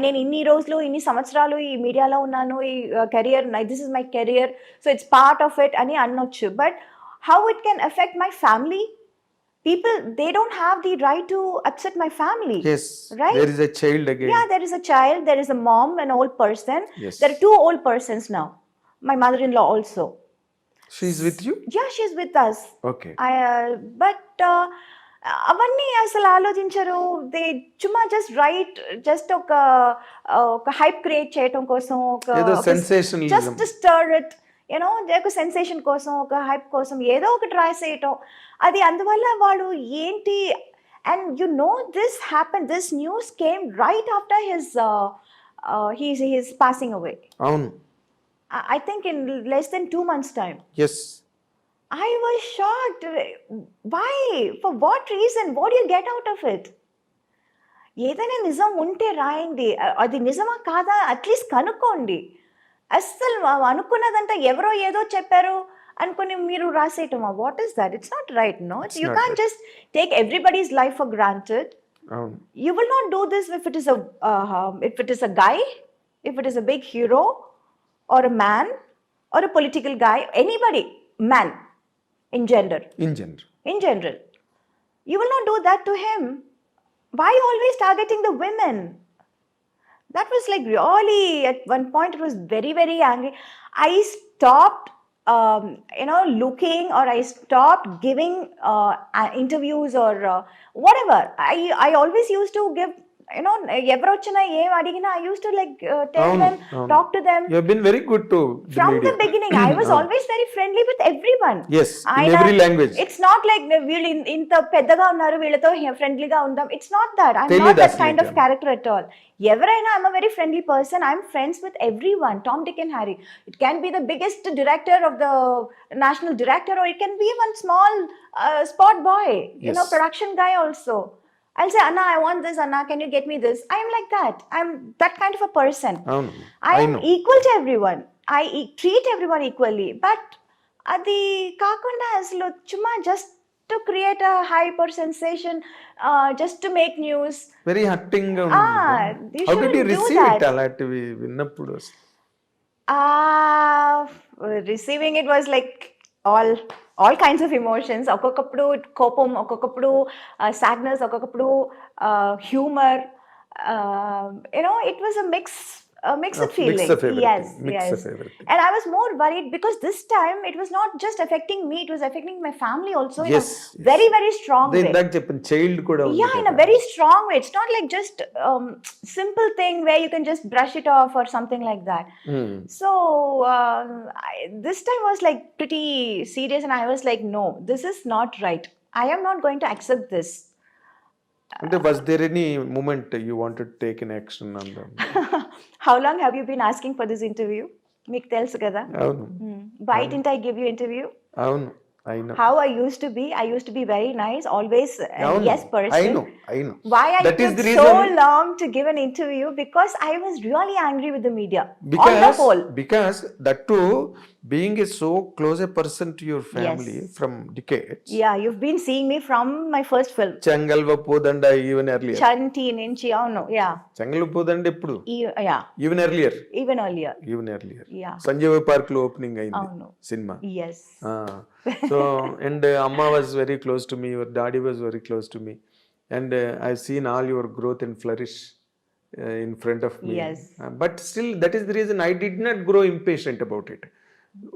S2: నేను ఇన్ని రోజులు ఇన్ని సంవత్సరాలు ఈ మీడియాలో ఉన్నాను, ఈ career, this is my career, so it's part of it అని అనొచ్చు. But how it can affect my family? People, they don't have the right to upset my family.
S1: yes
S2: Right?
S1: there is a child again.
S2: Yeah, there is a child, there is a mom, an old person.
S1: Yes.
S2: There are two old persons now. My mother-in-law also.
S1: She's with you?
S2: Yeah, she's with us.
S1: Okay.
S2: But అవన్నీ అసలు ఆలోచించరు. They చుమ్మా just right, just ఒక hype create చేయటం కోసం,
S1: ఏదో sensationalism,
S2: just stir it, you know, ఒక sensation కోసం, ఒక హైప్ కోసం ఏదో ఒకటి రాసేయటం. అది అందువల్ల వాడు ఏంటి, and you know this happen, this news came right after his passing away.
S1: అవును
S2: I think in less than 2 months' time.
S1: yes
S2: I was shocked. Why? For what reason? What do you get out of it? ఏదైనా నిజం ఉంటే రాయండి, అది నిజమా కాదా at least కనుక్కోండి. అస్సలు అనుకున్నదంతా ఎవరో ఏదో చెప్పారు అనుకుని మీరు రాసేయటమా? What is that? It's not right. No, you
S1: not
S2: can't
S1: right.
S2: Just take everybody's life for granted.
S1: అవును
S2: You will not do this if it is a guy, if it is a big hero or a man or a political guy, anybody, man in gender.
S1: in general
S2: You will not do that to him. Why always targeting the women? That was like really, at one point it was very, very angry. I stopped looking, or I stopped giving interviews or whatever. I always used to give, ఎవరు వచ్చినా ఏం అడిగినా I used to tell them, talk to them.
S1: you have been very good to the
S2: From
S1: media.
S2: the beginning, I was always very friendly with everyone.
S1: yes in every language.
S2: It's not like వీళ్ళు ఇంత పెద్దగా ఉన్నారు వీళ్ళతో ఫ్రెండ్లీగా ఉందాం. It's not that. I'm
S1: Tell
S2: not
S1: you
S2: that
S1: that's
S2: kind
S1: like
S2: of
S1: that.
S2: character at all. ఎవరైనా, I'm a very friendly person. I'm friends with everyone. Tom, Dick and Harry. It can be the biggest director of the national director, or it can be one small spot boy,
S1: Yes.
S2: production guy also. I'll say, Anna, I want this. Anna, can you get me this? I'm like that. I'm that kind of a person.
S1: అవును
S2: I
S1: I
S2: am
S1: know.
S2: equal to everyone. I treat everyone equally. But అది కాకుండా అసలు చుమ్మా just to create a hype or sensation, just to make news.
S1: very hurting గా
S2: You
S1: ఉంది. how did
S2: shouldn't
S1: you
S2: do
S1: receive
S2: that.
S1: it అలాంటివి విన్నప్పుడు?
S2: Receiving it was like all kinds of emotions. ఒక్కొక్కప్పుడు కోపం, ఒక్కొక్కప్పుడు sadness, ఒక్కొక్కప్పుడు humor. It was a mixed feeling.
S1: Mix of everything.
S2: Yes,
S1: Mix
S2: yes.
S1: of everything.
S2: And I was more worried because this time it was not just affecting me, it was affecting my family also in
S1: Yes,
S2: a very, very strong
S1: అదే
S2: way.
S1: ఇందాక చెప్పిన child కూడా ఉంది
S2: Yeah, in a
S1: కదా.
S2: very strong way. It's not like just simple thing where you can just brush it off or something like that.
S1: Hmm.
S2: So this time was like pretty serious, and I was like, no, this is not right. I am not going to accept this.
S1: అంటే was there any moment you wanted to take an action on them?
S2: How long have you been asking for this interview? Meeku telusu kada.
S1: అవును
S2: Why didn't I give you interview?
S1: అవును I know.
S2: How I used to be. I used to be very nice, always a
S1: అవును.
S2: yes person.
S1: I know.
S2: Why I
S1: That is
S2: took
S1: the
S2: so
S1: reason.
S2: long to give an interview? Because I was really angry with the media. On the whole.
S1: Because that too, being a so close a person to your family
S2: Yes.
S1: from decades.
S2: Yeah, you've been seeing me from my first film.
S1: చెంగల్వ పూదండ even earlier.
S2: Chanti Ninchi, no, yeah.
S1: చెంగల్వ పూదండ ఎప్పుడు?
S2: Yeah,
S1: even earlier.
S2: even earlier.
S1: Yeah. Sanjay park లో opening అయింది
S2: అవును.
S1: Cinema.
S2: Yes.
S1: So and Amma was very close to me, your daddy was very close to me, and I've seen all your growth and flourish in front of me.
S2: Yes.
S1: But still, that is the reason I did not grow impatient about it.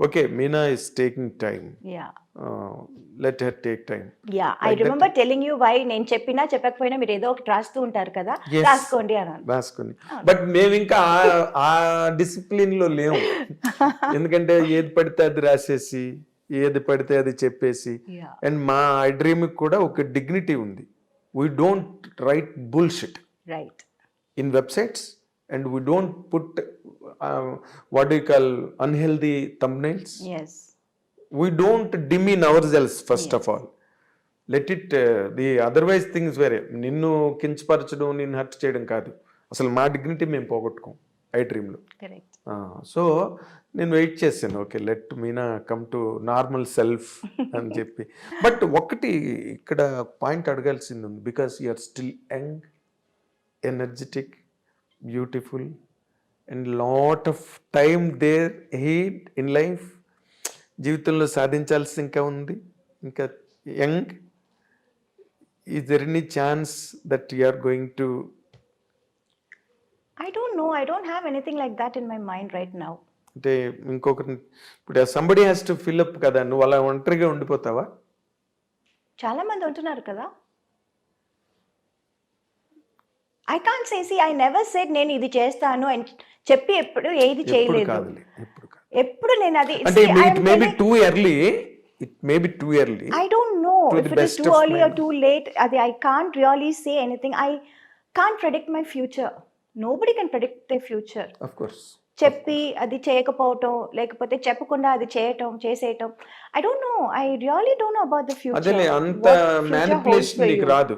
S1: Okay, Meena is taking time.
S2: Yeah.
S1: Let her take time.
S2: Yeah,
S1: Like
S2: I
S1: that.
S2: remember telling you why నేను చెప్పినా చెప్పకపోయినా మీరు ఏదో ఒకటి రాస్తూ ఉంటారు కదా,
S1: Yes.
S2: రాసుకోండి అన్నాను.
S1: రాసుకుని బట్ మేము ఇంకా ఆ డిసిప్లిన్ లో లేము. ఎందుకంటే ఏది పడితే అది రాసేసి, ఏది పడితే అది చెప్పేసి.
S2: Yeah.
S1: అండ్ మా ఐ డ్రీమ్ కూడా ఒక డిగ్నిటీ ఉంది. We don't write bullshit
S2: Right.
S1: In websites, and we don't put what you call unhealthy thumbnails.
S2: Yes.
S1: we don't demean ourselves first of all. Let it the otherwise things వేరే, నిన్ను కించపరచడం, నిన్ను hurt చేయడం కాదు. అసలు మా dignity మేము పోగొట్టుకోం I డ్రీమ్లో.
S2: కరెక్ట్.
S1: సో నేను వెయిట్ చేశాను, okay let Meena come to normal self అని చెప్పి. బట్ ఒకటి ఇక్కడ పాయింట్ అడగాల్సింది ఉంది, because you're still young, energetic, beautiful and lot of time there ahead in life. జీవితంలో సాధించాల్సి ఇంకా ఉంది, ఇంకా young. Is there any chance that you are going to?
S2: I don't know. I don't have anything like that in my mind right now.
S1: అంటే ఇంకొకరిని ఇప్పుడు somebody has to fill up కదా, నువ్వు అలా ఒంటరిగా ఉండిపోతావా?
S2: చాలా మంది ఉంటున్నారు కదా. I can't say, see I never said నేను ఇది చేస్తాను అని చెప్పి ఎప్పుడు ఏది చేయలేదు. ఎప్పుడు నేను అది
S1: అంటే it may be too early, it may be too early.
S2: I don't know if it is too early or too late. I can't really say anything. I can't predict my future. Nobody can predict their future.
S1: Of course.
S2: చెప్పి అది చేయకపోవటం, లేకపోతే చెప్పకుండా అది చేసేయటం. I don't know. I really don't know about the future.
S1: అదే అంత manipulation నీకు రాదు,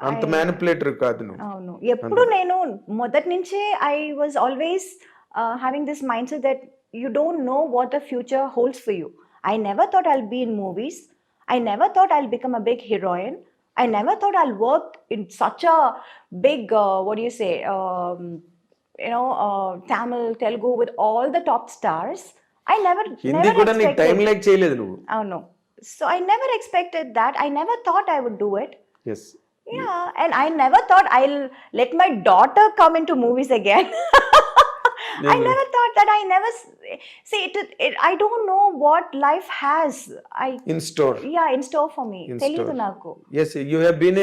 S1: అంత మ్యానిపులేటర్ కాదు నువ్వు.
S2: అవును. ఎప్పుడు నేను మొదటి నుంచే I was always having this mindset that you don't know what the future holds for you. I never thought I'll be in movies. I never thought I'll become a big heroine. I never thought I'll work in such a big, what do you say, Tamil, Telugu with all the top stars. I never
S1: Hindi కూడా నీకు time like చేయలేదు నువ్వు.
S2: అవును. So I never expected that. I never thought I would do it.
S1: Yes.
S2: Yeah, and I never thought I'll let my daughter come into movies again. I never thought that. I never see it. I don't know what life has.
S1: In store.
S2: Yeah, in store for me. తెలియదు నాకు.
S1: Yes, you have been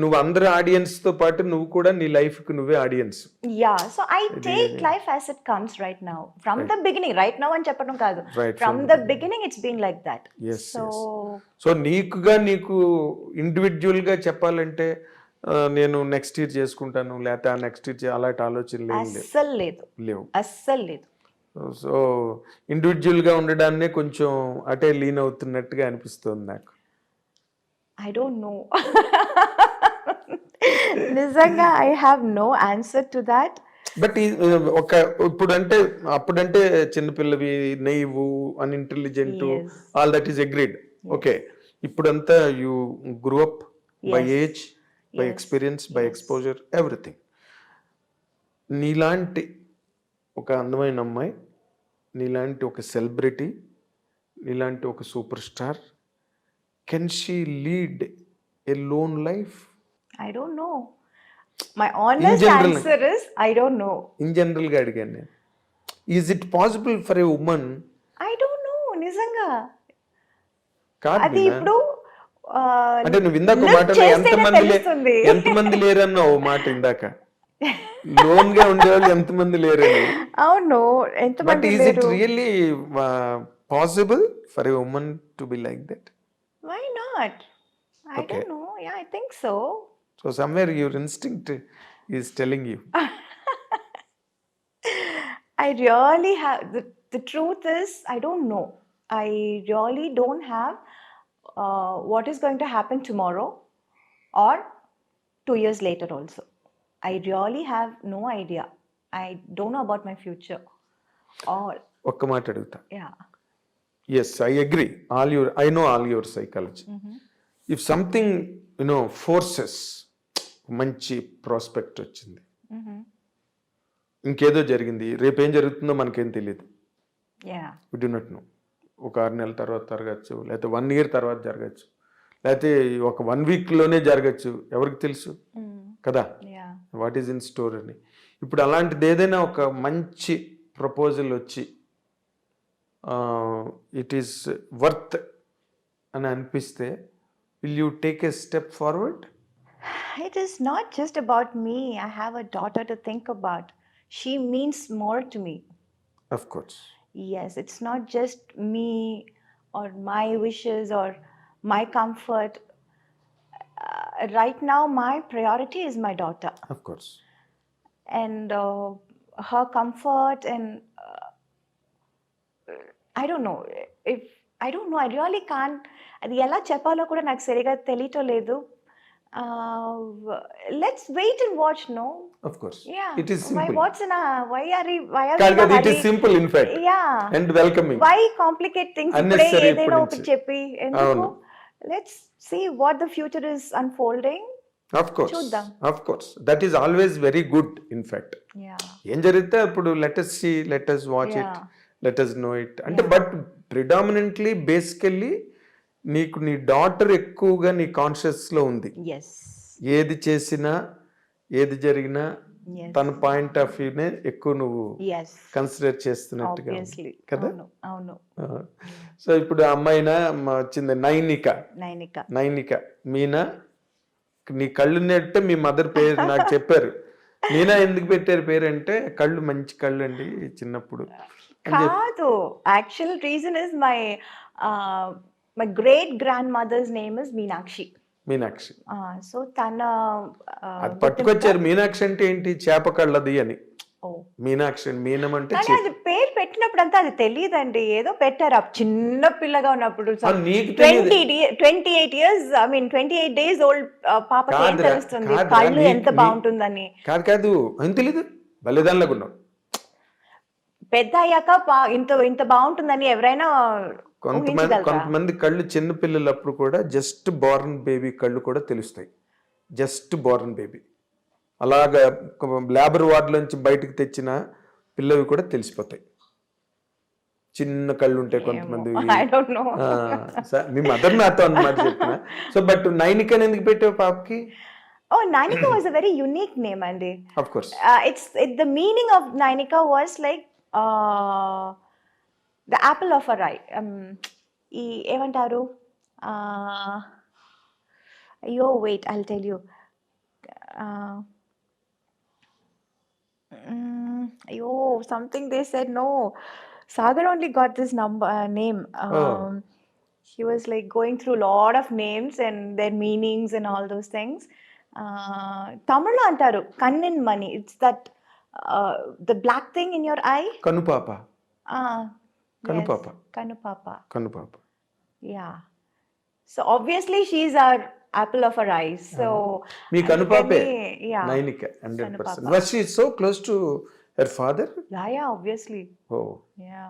S1: నువ్వు అందరు audience తో పాటు నువ్వు కూడా నీ life కు నువ్వే audience.
S2: Yeah, so I take life as it comes right now. From the beginning, right now అని చెప్పడం కాదు. From the beginning it's been like that.
S1: Yes. So నీకు ఇండివిడ్యువల్ గా చెప్పాలంటే నేను నెక్స్ట్ ఇయర్ చేసుకుంటాను, లేకపోతే నెక్స్ట్ ఇయర్ అలాంటి ఆలోచన లేవు.
S2: అస్సలు లేదు.
S1: సో ఇండివిజువల్గా ఉండడాన్నే కొంచెం అటే లీన్ అవుతున్నట్టుగా అనిపిస్తుంది నాకు.
S2: ఐ డోంట్ నో, నిజంగా I have no answer to that.
S1: But అప్పుడంటే చిన్నపిల్లవి, naive, unintelligent, all that is agreed. Okay, ఇప్పుడంతా you grew up by age, by experience, by exposure, everything. నీలాంటి ఒక అందమైన అమ్మాయి, నీలాంటి ఒక సెలబ్రిటీ, నీలాంటి ఒక super star, can she lead a lone life?
S2: I don't know. My honest answer is I don't know.
S1: In general గా అడిగాను నేను. Is it possible for a women?
S2: I don't know, నిజంగా
S1: కాదు.
S2: అది ఇప్పుడు
S1: అంటే నువ్వు ఇందాక మాటలో ఎంతమంది లేరన్నావు మాట ఇందాక, లోన్ గా ఉండేవాళ్ళు ఎంతమంది లేరని.
S2: అవును,
S1: but is it really possible for a woman to be like that?
S2: Why not? I don't know. Yeah, I think so.
S1: So somewhere your instinct is telling you.
S2: I really have, the truth is I don't know. I really don't have what is going to happen tomorrow or 2 years later also. I really have no idea. I don't know about my future.
S1: ఒక్క మాట అడుగుతా.
S2: Yeah.
S1: Yes, I agree. I know all your psychology. If something, forces, మంచి prospect వచ్చింది, ఇంకేదో జరిగింది, రేపేం జరుగుతుందో మనకేం తెలియదు. We do not know. ఒక 6 నెలల తర్వాత జరగచ్చు, లేకపోతే 1 year తర్వాత జరగచ్చు, లేకపోతే ఒక 1 weekలోనే జరగచ్చు, ఎవరికి తెలుసు కదా వాట్ ఈజ్ ఇన్ స్టోర్ అని. ఇప్పుడు అలాంటిది ఏదైనా ఒక మంచి ప్రపోజల్ వచ్చి ఇట్ ఈస్ వర్త్ అని అనిపిస్తే, will you take a step forward?
S2: It is not just about me. I have a daughter to think about. She means more to me.
S1: Of course.
S2: Yes, it's not just me or my wishes or my comfort. Right now, my priority is my daughter.
S1: Of course.
S2: And her comfort, and I don't know, if I don't know, I really can't, అది ఎలా చెప్పాలో కూడా నాకు సరిగా తెలియటం లేదు. Let's wait and watch. No,
S1: of course
S2: yeah,
S1: it is
S2: why
S1: simple.
S2: What's in why are
S1: కాదు కాదు, it is simple in fact
S2: yeah,
S1: and welcoming.
S2: Why complicate things? ఇప్పుడే
S1: Unnecessary
S2: ఏదైనా
S1: ఇప్పుడు
S2: ఒకటి
S1: నుంచి.
S2: చెప్పి ఎందుకు?
S1: అవును.
S2: Let's see what the future is unfolding.
S1: Of course,
S2: చూద్దాం.
S1: Of course, that is always very good in fact.
S2: Yeah,
S1: ఏం జరిగితే అప్పుడు let us see, let us watch it,
S2: Yeah.
S1: Let us know it అంటే.
S2: Yeah.
S1: బట్ ప్రిడామినెంట్లీ బేసికల్లీ నీకు నీ daughter ఎక్కువగా నీ కాన్షియస్లో ఉంది.
S2: ఎస్,
S1: ఏది చేసినా ఏది జరిగినా
S2: yes,
S1: తన పాయింట్ ఆఫ్ వ్యూనే ఎక్కువ నువ్వు
S2: yes,
S1: కన్సిడర్ చేస్తున్నట్టుగా ఉంది.
S2: obviously.
S1: కదా?
S2: అవును, అవును.
S1: సో ఇప్పుడు ఆ అమ్మాయినా వచ్చింది నైనిక.
S2: నైనిక.
S1: నైనిక మీనా, నీ కళ్ళు నెట్టే మీ మదర్ పేరు నాకు చెప్పారు. మీనా ఎందుకు పెట్టారు పేరు అంటే, కళ్ళు మంచి కళ్ళు అండి చిన్నప్పుడు అని చెప్పి.
S2: కాదు, actual reason is my great grand mother's name is Meenakshi.
S1: Meenakshi.
S2: So తన
S1: అది పట్టుకొచ్చారు. మీనాక్షి అంటే ఏంటి? చేప కళ్ళది అని.
S2: ఓ,
S1: మీనాక్షి మీనం అంటే
S2: కానీ అది పేరు పెట్టినప్పుడు అంతా అది తెలియదండి, ఏదో పెట్టారు చిన్న పిల్లగా ఉన్నప్పుడు.
S1: నీకు తెలియదు.
S2: 28 years, I mean 28 days old పాపకి ఏం
S1: కాదురా,
S2: తెలుస్తుంది
S1: కాదురా,
S2: కళ్ళు ఎంత
S1: నీ-
S2: బాగుంటుందని?
S1: కాదు కాదు, అని తెలీదు. బలిదానిలాగా ఉన్నావు.
S2: పెద్ద అయ్యాక ఇంత బాగుంటుందని ఎవరైనా ఊహించగలరా?
S1: కొంతమంది కళ్ళు చిన్న పిల్లలప్పుడు కూడా జస్ట్ బోర్న్ బేబీ కళ్ళు కూడా తెలుస్తాయి. జస్ట్ బోర్న్ బేబీ అలాగా లేబర్ వార్డులోంచి బయటకు తెచ్చిన పిల్లవి కూడా తెలిసిపోతాయి. చిన్న కళ్ళు ఉంటాయి కొంతమంది.
S2: I don't know.
S1: Me mother నాతో అన్నమాట చెప్పిన. సో బట్ నైనికని ఎందుకు పెట్టావు పాపకి?
S2: Oh, Nainika was a very unique name, Andy.
S1: Of course.
S2: The meaning of Nainika was like the apple of her eye. ఏమంటారు? అయ్యో, wait, I'll tell you. అయ్యో, something they said. No, Sagar only got this name. He was like going through a lot of names and their meanings and all those things. Tamil lo antaru kannin mani. It's that the black thing in your eye.
S1: కనుపాప. Kanupapa.
S2: Yes, Kanupapa.
S1: కనుపాప.
S2: Yeah. So obviously she's our apple of her eyes. So
S1: me కనుపాపే
S2: yeah.
S1: Nainika 100%.
S2: Kanupapa.
S1: Was she so close to her father?
S2: Yeah, obviously.
S1: Oh.
S2: Yeah.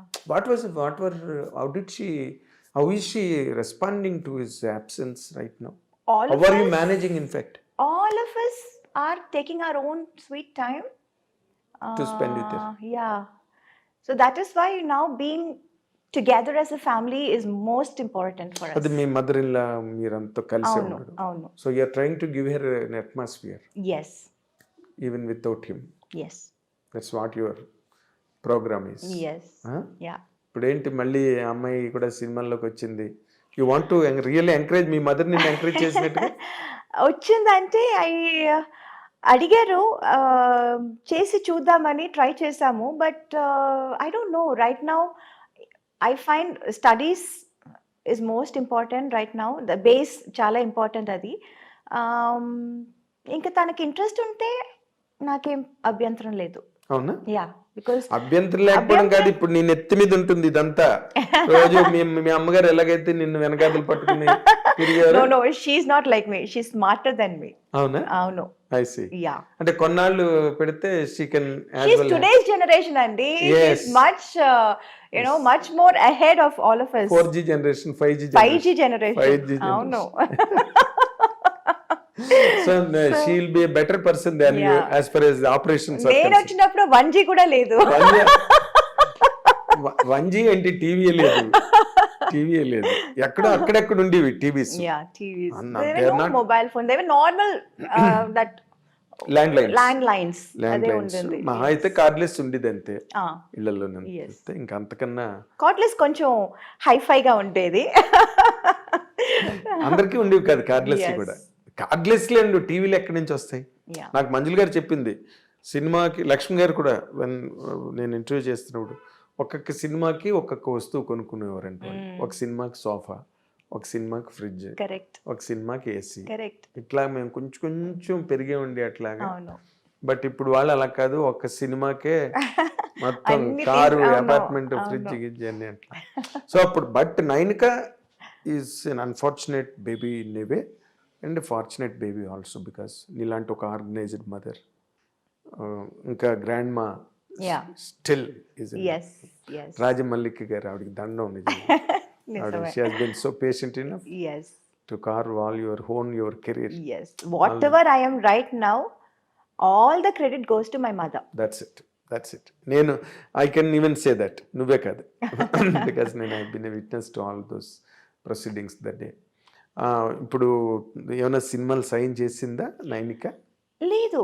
S1: How is she responding to his absence right now?
S2: All
S1: How
S2: of
S1: are you
S2: us,
S1: managing in fact
S2: all of us are taking our own sweet time
S1: to spend with her?
S2: Yeah. So that is why now being together as a family is most important for us.
S1: అది మీ mother in law మీరంతా కలిసి
S2: అవును,
S1: ఉన్నారు.
S2: అవును.
S1: So you are trying to give her an atmosphere
S2: Yes,
S1: even without him.
S2: yes,
S1: That's what your program is.
S2: yes.
S1: Huh?
S2: Yeah.
S1: ఇప్పుడు ఏంటి మళ్ళీ ఆ అమ్మాయి కూడా సినిమాల్లోకి వచ్చింది. You want to really encourage me mother నిన్ను ఎంకరేజ్ చేసినట్టుగా?
S2: వచ్చిందంటే అడిగారు, చేసి చూద్దామని ట్రై చేసాము. But I don't no, right now I find studies is most important right now. The base చాలా ఇంపార్టెంట్ అది. ఇంకా తనకి ఇంట్రెస్ట్ ఉంటే నాకేం అభ్యంతరం లేదు.
S1: అవునా?
S2: యా, బికాస్
S1: అభ్యంతరం లేకపోవడం కాదు, ఇప్పుడు నీ నెత్తి మీద ఉంటుంది ఇదంతా. రోజు మీ అమ్మగారు ఎలాగైతే నిన్ను వెనకాతలు పట్టుకుని తిరిగారు.
S2: No, she is not like me, she smarter than me.
S1: అవునా?
S2: అవును.
S1: I see.
S2: Yeah.
S1: అంటే కొన్నాళ్ళు పెడితే she can as
S2: She's
S1: well.
S2: today's generation, Andy.
S1: Yes.
S2: She's much, much more ahead of all of us.
S1: 4G generation, 5G
S2: 5G generation.
S1: 5G
S2: అవును.
S1: So she will be a better person than you
S2: Yeah.
S1: as far as the operations are
S2: నేను
S1: concerned.
S2: వచ్చినప్పుడు 1G కూడా లేదు.
S1: 1G అంటే TV లేదు. TV లేదు. అక్కడెక్కడ ఉండేవి TVs.
S2: Yeah, TVs.
S1: Anna,
S2: There
S1: they are
S2: were no
S1: not-
S2: mobile phone. They were normal that
S1: landlines.
S2: అదే ఉంటుంది.
S1: మహా అయితే కార్డ్లెస్ ఉండేది అంతే
S2: Ah,
S1: ఇళ్లలో.
S2: Yes.
S1: ఇంకా అంతకన్నా
S2: cordless కొంచెం హైఫైగా ఉండేది.
S1: అందరికీ ఉండేవి కాదు కార్డ్లెస్
S2: Yes.
S1: కూడా. కార్డ్లెస్ లేండు టీవీలు ఎక్కడి నుంచి వస్తాయి?
S2: Yeah.
S1: నాకు మంజుల గారు చెప్పింది. సినిమాకి లక్ష్మి గారు కూడా నేను ఇంటర్వ్యూ చేస్తున్నప్పుడు ఒక్కొక్క సినిమాకి ఒక్కొక్క వస్తువు కొనుక్కునేవారంట. ఒక సినిమాకి సోఫా, ఒక సినిమాకి ఫ్రిడ్జ్,
S2: కరెక్ట్,
S1: ఒక సినిమాకి ఏసీ.
S2: కరెక్ట్.
S1: ఇట్లా మేము కొంచెం పెరిగే ఉండి అట్లాగా.
S2: అవును.
S1: బట్ ఇప్పుడు వాళ్ళు అలా కాదు, ఒక సినిమాకే మొత్తం
S2: అన్ని
S1: కారు,
S2: అవును,
S1: అపార్ట్మెంట్,
S2: అవును.
S1: ఫ్రిడ్జ్ గిడ్జ్ అన్ని అట్లా. సో అప్పుడు but Nainika is an unfortunate baby in a way and fortunate baby also because నీలాంటి ఒక ఆర్గనైజ్డ్ మదర్, ఇంకా grandma
S2: Yeah.
S1: Still is
S2: Yes, yes.
S1: Rajamallika garu, ఆవిడకి దండం నిజంగా. ఆవిడ
S2: నిజమే.
S1: She has been so patient enough
S2: Yes,
S1: to carve all your own your career.
S2: yes. Whatever I am right now, all the credit goes to my mother.
S1: That's it. నేను I can even say that, నువ్వే కాదు, because నేను I been a witness to all those proceedings that day. ఇప్పుడు ఏమైనా సినిమాలు sign చేసిందా నైనిక?
S2: లేదు,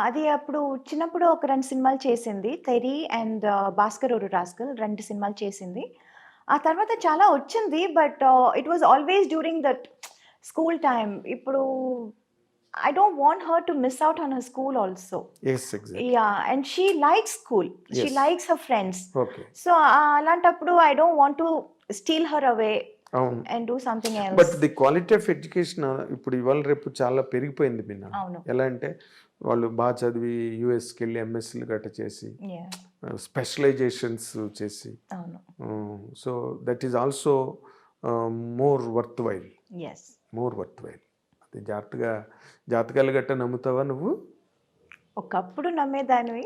S2: అది అప్పుడు చిన్నప్పుడు ఒక 2 సినిమాలు చేసింది, తెరి అండ్ భాస్కర్ ఓరు రాస్కల్ 2 సినిమాలు చేసింది. ఆ తర్వాత చాలా వచ్చింది, but it was always during that school time. ఇప్పుడు I don't want her to miss out on her school also.
S1: Yes, exactly.
S2: Yeah, and she likes school. She
S1: Yes.
S2: likes her friends.
S1: Okay.
S2: So alantappudu I don't want to steal her away
S1: అవును.
S2: and do something else.
S1: But the quality of education ఇప్పుడు ఇవాళ రేపు చాలా పెరిగిపోయింది మీనా.
S2: అవును.
S1: ఎలా అంటే వాళ్ళు బాగా చదివి యూఎస్కి వెళ్ళి ఎంఎస్సీలు గట్ట చేసి
S2: Yeah.
S1: స్పెషలైజేషన్స్ చేసి,
S2: అవును.
S1: So that is also more worth while.
S2: Yes.
S1: More worth while. అది జాతకాలు గట్ట నమ్ముతావా నువ్వు?
S2: ఒకప్పుడు నమ్మేదానివి.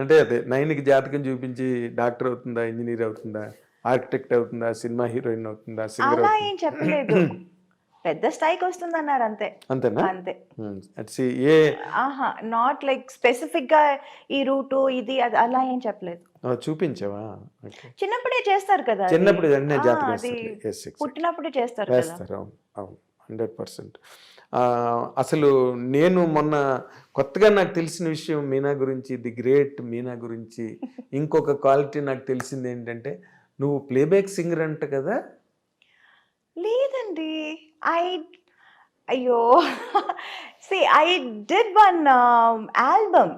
S1: అంటే అదే నైన్కి జాతకం చూపించి డాక్టర్ అవుతుందా, ఇంజనీర్ అవుతుందా, ఆర్కిటెక్ట్ అవుతుందా, సినిమా హీరోయిన్ అవుతుందా, సింగర్
S2: అలా
S1: అవుతుందా?
S2: ఏం చెప్పలేదు. పెద్ద స్థాయికి వస్తుందన్నారు అంతే.
S1: అంతేనా?
S2: అంతే.
S1: అట్సి ఏ
S2: ఆహా, నాట్ లైక్ స్పెసిఫిక్ గా ఈ రూటు ఇది అది అలా ఏం చెప్పలేదు.
S1: చూపించావా? Okay.
S2: చిన్నప్పుడే చేస్తారు కదా అది.
S1: చిన్నప్పుడు వెంటనే జాతకం
S2: అది
S1: వేస్తారు. Yes, exactly.
S2: పుట్టినప్పుడే చేస్తారు కదా.
S1: వేస్తారు. అవును, అవును, 100%. అసలు నేను మొన్న కొత్తగా నాకు తెలిసిన విషయం మీనా గురించి, ది గ్రేట్ మీనా గురించి ఇంకొక క్వాలిటీ నాకు తెలిసింది ఏంటంటే, నువ్వు ప్లేబ్యాక్ సింగర్ అంట కదా?
S2: లేదండి, అయ్యో see I did one album.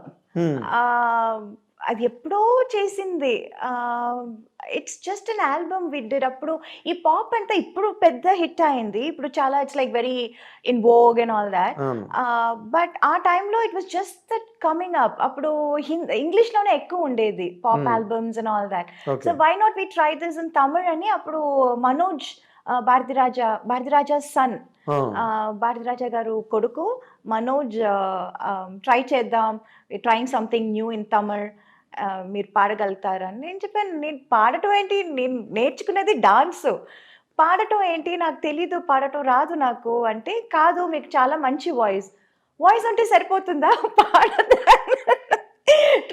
S2: అది ఎప్పుడో చేసింది. It's just an album we did. అప్పుడు ఈ పాప్ అంతా ఇప్పుడు పెద్ద హిట్ అయింది. ఇప్పుడు చాలా it's like very in vogue and all that.
S1: అవును.
S2: బట్ ఆ టైంలో it was just that coming up. అప్పుడు ఇంగ్లీష్లోనే ఎక్కువ ఉండేది pop albums and all that.
S1: Okay.
S2: So why not we try this in Tamil అని అప్పుడు మనోజ్ భారతిరాజా సన్, భారతిరాజా గారు కొడుకు మనోజ్ ట్రై చేద్దాం, trying something new in Tamil, మీరు పాడగలుగుతారని నేను చెప్పాను. నేను పాడటం ఏంటి, నేను నేర్చుకునేది డాన్స్, పాడటం ఏంటి నాకు తెలీదు, పాడటం రాదు నాకు అంటే, కాదు మీకు చాలా మంచి వాయిస్ అంటే సరిపోతుందా, పాడదా,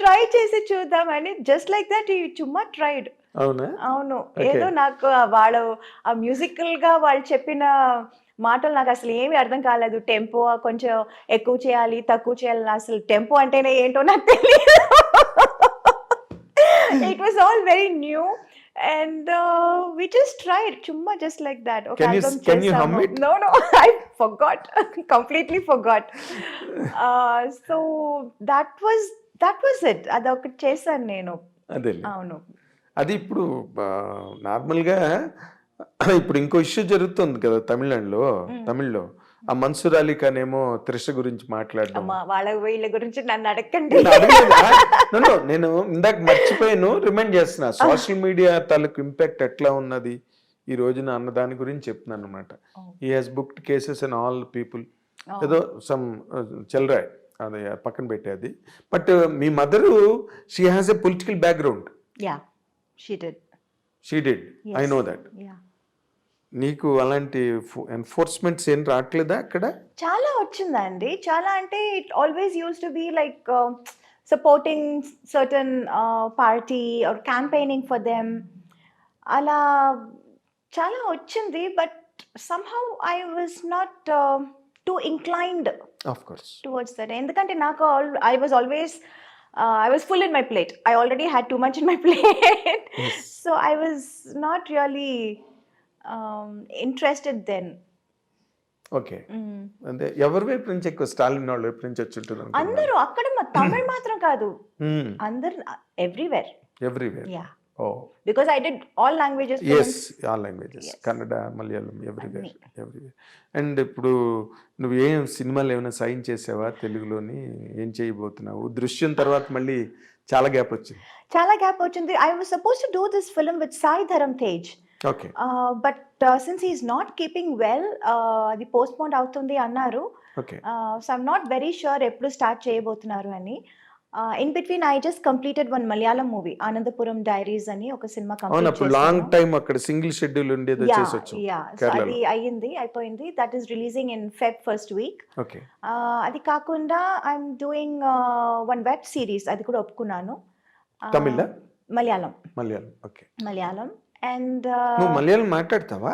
S2: ట్రై చేసి చూద్దామని జస్ట్ లైక్ దట్ ఈ చుమ్మా ట్రైడ్.
S1: అవునా?
S2: అవును.
S1: Okay.
S2: ఏదో నాకు వాళ్ళు ఆ మ్యూజికల్ గా వాళ్ళు చెప్పిన మాటలు నాకు అసలు ఏమీ అర్థం కాలేదు. టెంపో కొంచెం ఎక్కువ చేయాలి, తక్కువ చేయాలి, అసలు టెంపో అంటేనే ఏంటో నాకు తెలియదు. It was all very new and we just tried chumma just like that. Okay,
S1: Can you hum it?
S2: No, I forgot. Completely forgot. So that was it. adokati chesanu nenu.
S1: అదే.
S2: అవును.
S1: అది ఇప్పుడు నార్మల్గా ఇప్పుడు ఇంకో ఇష్యూ జరుగుతుంది కదా తమిళ్లో. ఆ మన్సూర్ అలీ ఖాన్ ఏమో త్రిష గురించి మాట్లాడడం.
S2: అమ్మా, వాళ్ళ వీళ్ళ గురించి నన్ను అడగండి.
S1: నేను ఇందాక మర్చిపోయాను, రిమైండ్ చేస్తున్నా. సోషల్ మీడియా తాలూకు ఇంపాక్ట్ ఎట్లా ఉన్నది ఈ రోజున అన్న దాని గురించి చెప్తున్నాను అనమాట. He has booked cases and all people, ఏదో సమ్ చెల్రాయ్, అది పక్కన పెట్టేది. But me mother, she has a political background.
S2: Yeah, she
S1: did. I know that. నీకు అలాంటి ఎన్ఫోర్స్మెంట్స్ ఏం రావట్లేదా అక్కడ?
S2: చాలా వచ్చిందండి. చాలా అంటే it always use to be like supporting certain party or campaigning for them, అలా చాలా వచ్చింది. But somehow I was not too inclined
S1: of course
S2: towards that. ఎందుకంటే నాకు I was always I was full in my plate. I already had too much in my plate.
S1: Yes.
S2: So I was not really interested then.
S1: Okay. అంటే ఎవరి వైపు నుంచి ఎక్కువ, స్టాలిన్ వాళ్ళ వైపు నుంచి వచ్చి ఉంటుంది?
S2: అందరూ అక్కడ తమిళ్ మాత్రం కాదు, అందరు everywhere.
S1: Yeah. Oh
S2: because I did all languages
S1: yes
S2: films.
S1: All languages,
S2: Yes.
S1: Kannada, Malayalam, everywhere
S2: అన్నీ.
S1: ఎవ్రీవేర్. అండ్ ఇప్పుడు నువ్వు ఏం సినిమాలు ఏమైనా సైన్ చేసావా తెలుగులోని? ఏం చేయబోతున్నావు? దృశ్యం తర్వాత మళ్ళీ చాలా గ్యాప్ వచ్చింది.
S2: Chala gap ochindi. I was supposed to do this film with Sai Dharam Tej.
S1: Okay.
S2: But since he's not keeping well, అది postponed అవుతుంది అన్నారు.
S1: Okay.
S2: So I'm not very sure ఎప్పుడు స్టార్ట్ చేయబోతున్నారు అని. In between I just completed one Malayalam movie, Anandapuram Diaries అని ఒక cinema
S1: అవును,
S2: complete
S1: అప్పుడు లాంగ్ టైం అక్కడ సింగిల్ షెడ్యూల్ ఉండేది, వచ్చేసి వచ్చాం
S2: సో అది
S1: కేరళలో.
S2: అయిపోయింది. That is releasing in Feb first week.
S1: Okay.
S2: అది కాకుండా I'm doing one web series, అది కూడా ఒప్పుకున్నాను.
S1: తమిళ?
S2: మలయాళం.
S1: మలయాళం. ఓకే.
S2: మలయాళం అండ్
S1: నువ్వు మలయాళం మాట్లాడతావా?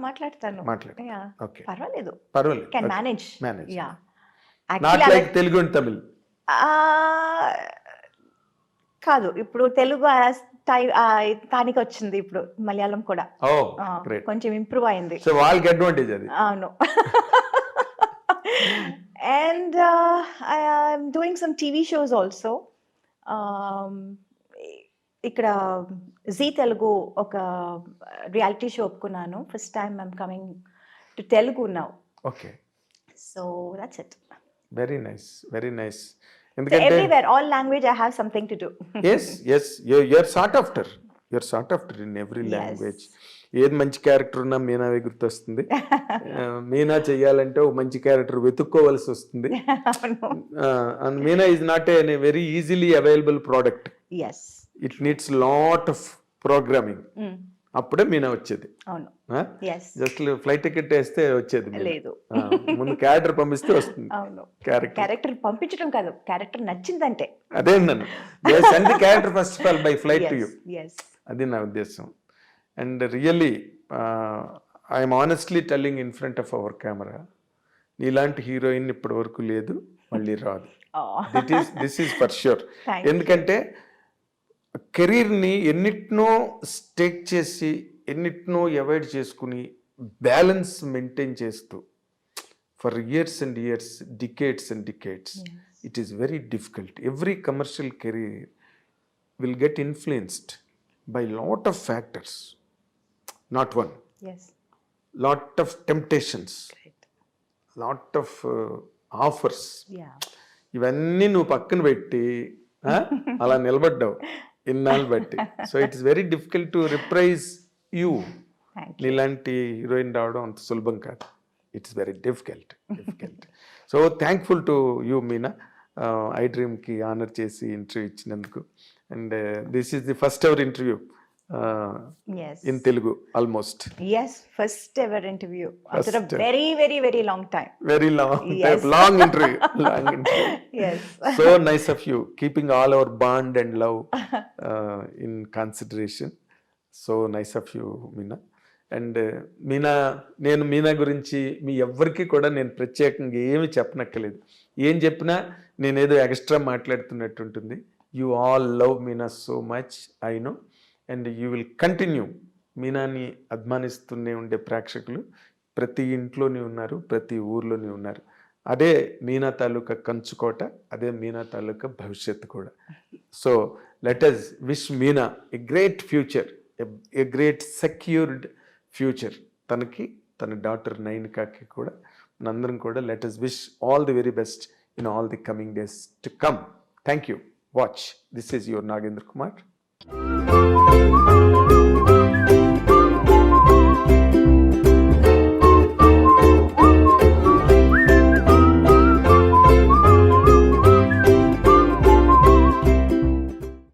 S2: మాట్లాడతాను.
S1: మాట్లాడు.
S2: Yeah,
S1: ఓకే,
S2: పర్వాలేదు.
S1: పర్వాలేదు.
S2: Can manage.
S1: Manage.
S2: Yeah
S1: not like Telugu and Tamil.
S2: కాదు, ఇప్పుడు తెలుగు తానికి వచ్చింది, ఇప్పుడు మలయాళం కూడా
S1: ఓ గ్రేట్.
S2: కొంచెం ఇంప్రూవ్ అయింది.
S1: సో వాళ్ళకి అడ్వాంటేజ్ అది.
S2: అవును. And I'm doing some TV shows also. ఇక్కడ జీ తెలుగు ఒక రియాలిటీ షో ఒప్పుకున్నాను. First time I'm coming to Telugu now.
S1: Okay.
S2: So that's it.
S1: Very nice, very nice.
S2: So
S1: ఎందుకంటే
S2: everywhere, all language, I have something to do.
S1: Yes you're sort after in every
S2: Yes.
S1: Language. ఏది మంచి character ఉన్నా మీనావే గుర్తొస్తుంది. మీనా చెయ్యాలంటే ఒక మంచి character వెతుక్కోవాల్సి వస్తుంది.
S2: అవును.
S1: And Meena is not a very easily available product.
S2: Yes.
S1: It needs lot of programming.
S2: Mm.
S1: అప్పుడే మీనా వచ్చేది.
S2: అవును. Yes.
S1: జస్ట్ ఫ్లైట్ టికెట్ వేస్తే వచ్చేది మీనా.
S2: లేదు.
S1: ముందు క్యారెక్టర్ పంపిస్తే వస్తుంది
S2: అవును.
S1: క్యారెక్టర్.
S2: క్యారెక్టర్ పంపించడం కాదు, క్యారెక్టర్ నచ్చిందంటే.
S1: అదే నన్ను send the character first of all by flight to you.
S2: Yes.
S1: అది నా ఉద్దేశం. And really I'm honestly telling in front of our camera, నీలాంటి హీరోయిన్ ఇప్పటి వరకు లేదు, మళ్ళీ రాదు.
S2: Oh.
S1: This is for sure.
S2: Thank you.
S1: ఎందుకంటే కెరీర్ని ఎన్నిటినో స్టేక్ చేసి ఎన్నిటినో అవాయిడ్ చేసుకుని బ్యాలెన్స్ మెయింటైన్ చేస్తూ for years and years, decades and decades,
S2: Yes.
S1: It is very difficult. Every commercial career will get influenced by lot of factors, not one,
S2: Yes.
S1: lot of temptations,
S2: Right.
S1: lot of offers.
S2: Yeah.
S1: ఇవన్నీ నువ్వు పక్కన పెట్టి అలా నిలబడ్డావు ఇన్నాళ్ళు బట్టి. So it is very difficult to reprise you.
S2: Thank you.
S1: నీలాంటి heroine రావడం అంత సులభం కాదు. It's very difficult. So thankful to you Meena, I డ్రీమ్కి ఆనర్ చేసి ఇంటర్వ్యూ ఇచ్చినందుకు. And this is the first ever interview
S2: Yes.
S1: In Telugu almost.
S2: Yes, first ever interview after a
S1: First.
S2: very, very, very long time.
S1: Very long
S2: Yes.
S1: time, long interview.
S2: Yes.
S1: So nice of you, keeping all our bond and love in consideration. So nice of you, Meena. And నేను మీనా గురించి మీ ఎవ్వరికి కూడా నేను ప్రత్యేకంగా ఏమి చెప్పనక్కర్లేదు. ఏం చెప్పినా నేనేదో ఎక్స్ట్రా మాట్లాడుతున్నట్టు ఉంటుంది. You all love Meena so much, I know. And you will continue. మీనాని అభిమానిస్తూనే ఉండే ప్రేక్షకులు ప్రతి ఇంట్లోనే ఉన్నారు, ప్రతి ఊర్లోనే ఉన్నారు. అదే మీనా తాలూకా కంచుకోట, అదే మీనా తాలూకా భవిష్యత్తు కూడా. So let us wish Meena a great future, a great secured future. తనకి, తన డాటర్ నైనికాకి కూడా మనందరం కూడా let us wish all the very best in all the coming days to come. Thank you. Watch. This is your Nagendra Kumar.